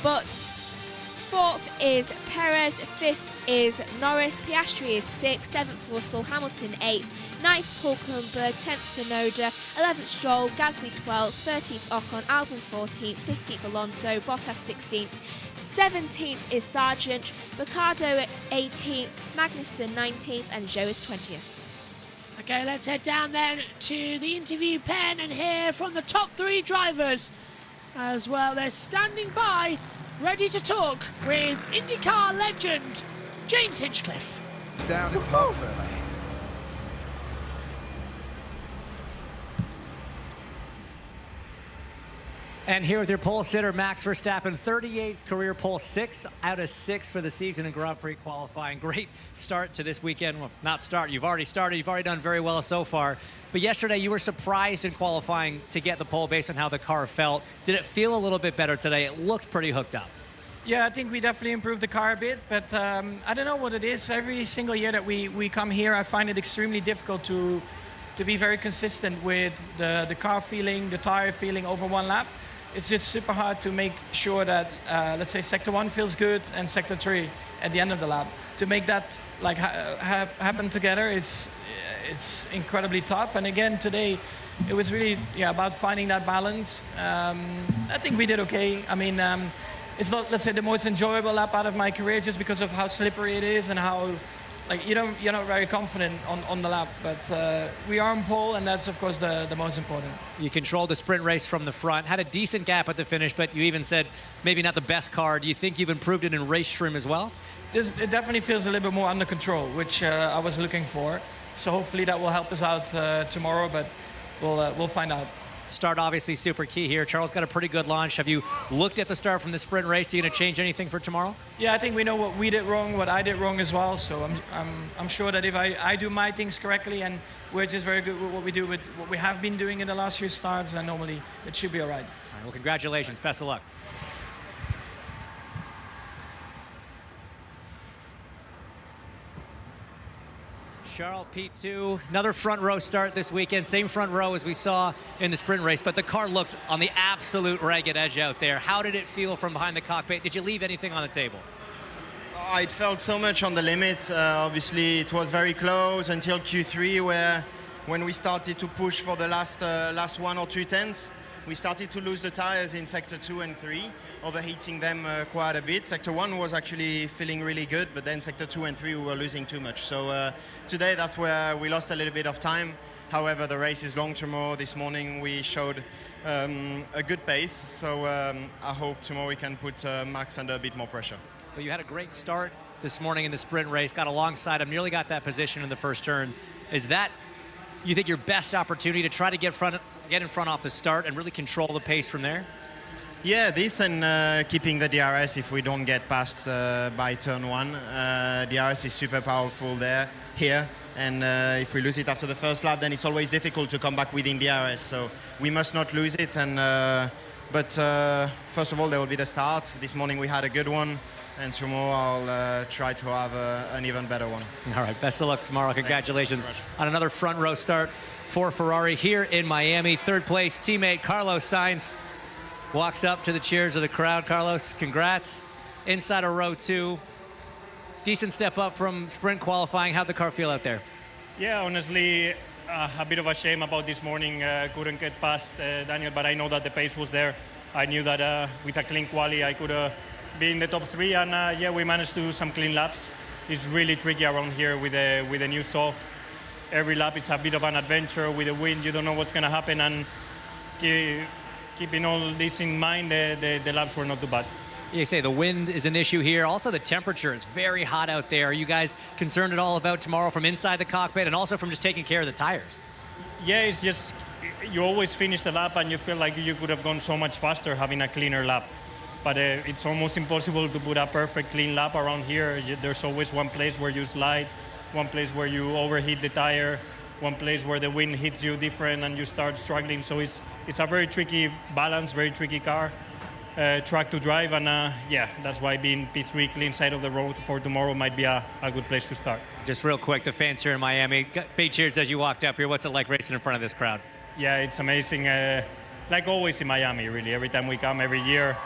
But fourth is Perez. Fifth is Norris. Piastri is sixth. Seventh, Russell. Hamilton, eighth. Ninth, Hulkenberg. 10th, Tsunoda. 11th, Stroll. Gasly, 12th. 13th, Ocon. Albon, 14th. 15th, Alonso. Bottas, 16th. 17th is Sargent. Ricciardo, 18th. Magnussen, 19th. And Zhou is 20th. Okay, let's head down then to the interview pen and hear from the top three drivers as well. They're standing by, ready to talk with IndyCar legend James Hinchcliffe. It's down in Park Fermé. And here with your pole sitter, Max Verstappen, 38th career pole, 6 out of 6 for the season in Grand Prix qualifying. Great start to this weekend. Well, not start, you've already started. You've already done very well so far. But yesterday you were surprised in qualifying to get the pole based on how the car felt. Did it feel a little bit better today? It looks pretty hooked up. Yeah, I think we definitely improved the car a bit, but I don't know what it is. Every single year that we come here, I find it extremely difficult to be very consistent with the car feeling, the tire feeling over one lap. It's just super hard to make sure that, let's say, Sector 1 feels good and Sector 3 at the end of the lap. To make that like happen together it's incredibly tough. And again, today, it was really about finding that balance. I think we did okay. I mean, it's not, let's say, the most enjoyable lap out of my career just because of how slippery it is and how, like, you're not very confident on the lap, but we are on pole, and that's of course the most important. You controlled the sprint race from the front, had a decent gap at the finish, but you even said maybe not the best car. Do you think you've improved it in race trim as well? It definitely feels a little bit more under control, which I was looking for. So hopefully that will help us out tomorrow, but we'll find out. Start obviously super key here. Charles got a pretty good launch. Have you looked at the start from the sprint race? Are you going to change anything for tomorrow? Yeah, I think we know what we did wrong, what I did wrong as well. So I'm sure that if I do my things correctly and we're just very good with what we do, with what we have been doing in the last few starts, then normally it should be all right. All right, well, congratulations. Best of luck. Charles, P2, another front row start this weekend. Same front row as we saw in the sprint race, but the car looked on the absolute ragged edge out there. How did it feel from behind the cockpit? Did you leave anything on the table? It felt so much on the limit. Obviously, it was very close until Q3, where when we started to push for the last 1 or 2 tenths, we started to lose the tires in Sector 2 and 3, overheating them quite a bit. Sector 1 was actually feeling really good, but then Sector 2 and 3 we were losing too much. So today that's where we lost a little bit of time. However, the race is long tomorrow. This morning we showed a good pace, so I hope tomorrow we can put Max under a bit more pressure. Well, you had a great start this morning in the sprint race, got alongside him, nearly got that position in the first turn. Is that, you think, your best opportunity to try to get in front off the start and really control the pace from there? Yeah, this and keeping the DRS if we don't get past by turn 1. DRS is super powerful here, and if we lose it after the first lap, then it's always difficult to come back within DRS. So we must not lose it. And but first of all, there will be the start. This morning we had a good one, and tomorrow I'll try to have an even better one. All right, best of luck tomorrow. Congratulations on another front row start for Ferrari here in Miami. Third place teammate Carlos Sainz. walks up to the cheers of the crowd. Carlos, congrats. Inside of row 2. Decent step up from sprint qualifying. How'd the car feel out there? Yeah, honestly, a bit of a shame about this morning. Couldn't get past Daniel, but I know that the pace was there. I knew that with a clean quali, I could be in the top 3, and yeah, we managed to do some clean laps. It's really tricky around here with the new soft. Every lap is a bit of an adventure with the wind. You don't know what's going to happen, and keeping all this in mind, the laps were not too bad. You say the wind is an issue here. Also, the temperature is very hot out there. Are you guys concerned at all about tomorrow from inside the cockpit and also from just taking care of the tires? Yeah, it's just you always finish the lap and you feel like you could have gone so much faster having a cleaner lap. But it's almost impossible to put a perfect clean lap around here. There's always one place where you slide, one place where you overheat the tire, one place where the wind hits you different and you start struggling. So it's a very tricky balance, very tricky car. Track to drive, and yeah, that's why being P3 clean side of the road for tomorrow might be a good place to start. Just real quick, the fans here in Miami, big cheers as you walked up here. What's it like racing in front of this crowd? Yeah, it's amazing. Like always in Miami, really. Every time we come, every year,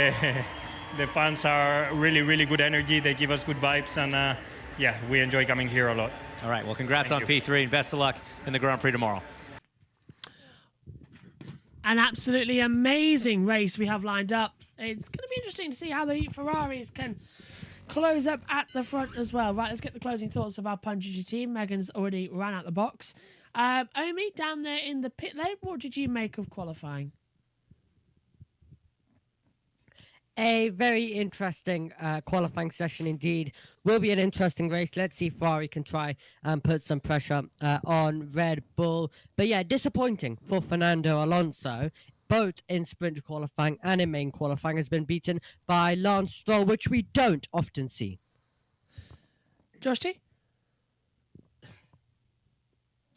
the fans are really, really good energy. They give us good vibes, and yeah, we enjoy coming here a lot. All right, well, congrats on P3, and best of luck in the Grand Prix tomorrow. An absolutely amazing race we have lined up. It's going to be interesting to see how the Ferraris can close up at the front as well. Right, let's get the closing thoughts of our Punch team. Megan's already ran out the box. Omi, down there in the pit lane, what did you make of qualifying? A very interesting qualifying session indeed. Will be an interesting race. Let's see if Ferrari can try and put some pressure on Red Bull. But yeah, disappointing for Fernando Alonso. Both in sprint qualifying and in main qualifying has been beaten by Lance Stroll, which we don't often see. Josh T?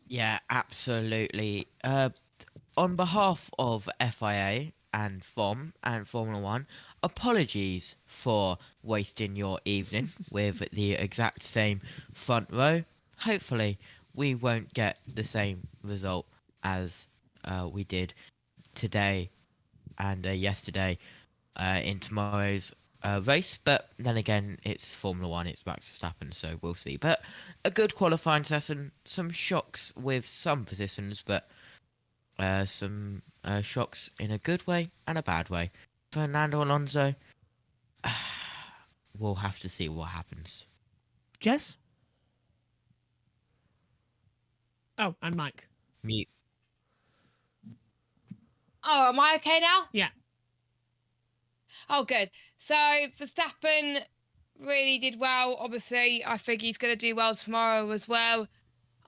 Yeah, absolutely. On behalf of FIA and FOM and Formula One, apologies for wasting your evening with the exact same front row. Hopefully, we won't get the same result as we did today and yesterday in tomorrow's race. But then again, it's Formula One, it's Max Verstappen, so we'll see. But a good qualifying session, some shocks with some positions, but some shocks in a good way and a bad way. Fernando Alonso, we'll have to see what happens. Jess? Oh, and Mike. Mute. Oh, am I okay now? Yeah. Oh, good. So Verstappen really did well. Obviously, I think he's going to do well tomorrow as well.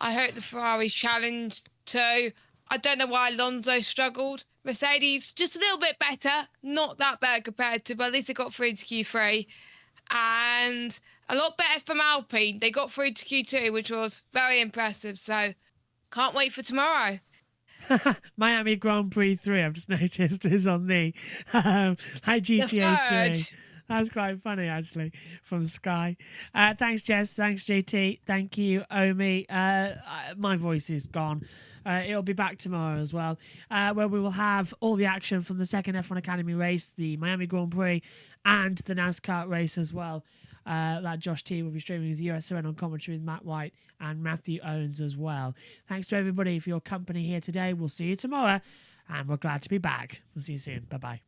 I hope the Ferraris challenge too. I don't know why Alonso struggled. Mercedes, just a little bit better. Not that bad compared to, but at least they got through to Q3. And a lot better from Alpine. They got through to Q2, which was very impressive. So can't wait for tomorrow. Miami Grand Prix 3, I've just noticed, is on the GTA 3. That's quite funny, actually, from Sky. Thanks, Jess. Thanks, JT. Thank you, Omi. My voice is gone. It'll be back tomorrow as well, where we will have all the action from the second F1 Academy race, the Miami Grand Prix, and the NASCAR race as well. That Josh T will be streaming with USRN on commentary with Matt White and Matthew Owens as well. Thanks to everybody for your company here today. We'll see you tomorrow, and we're glad to be back. We'll see you soon. Bye-bye.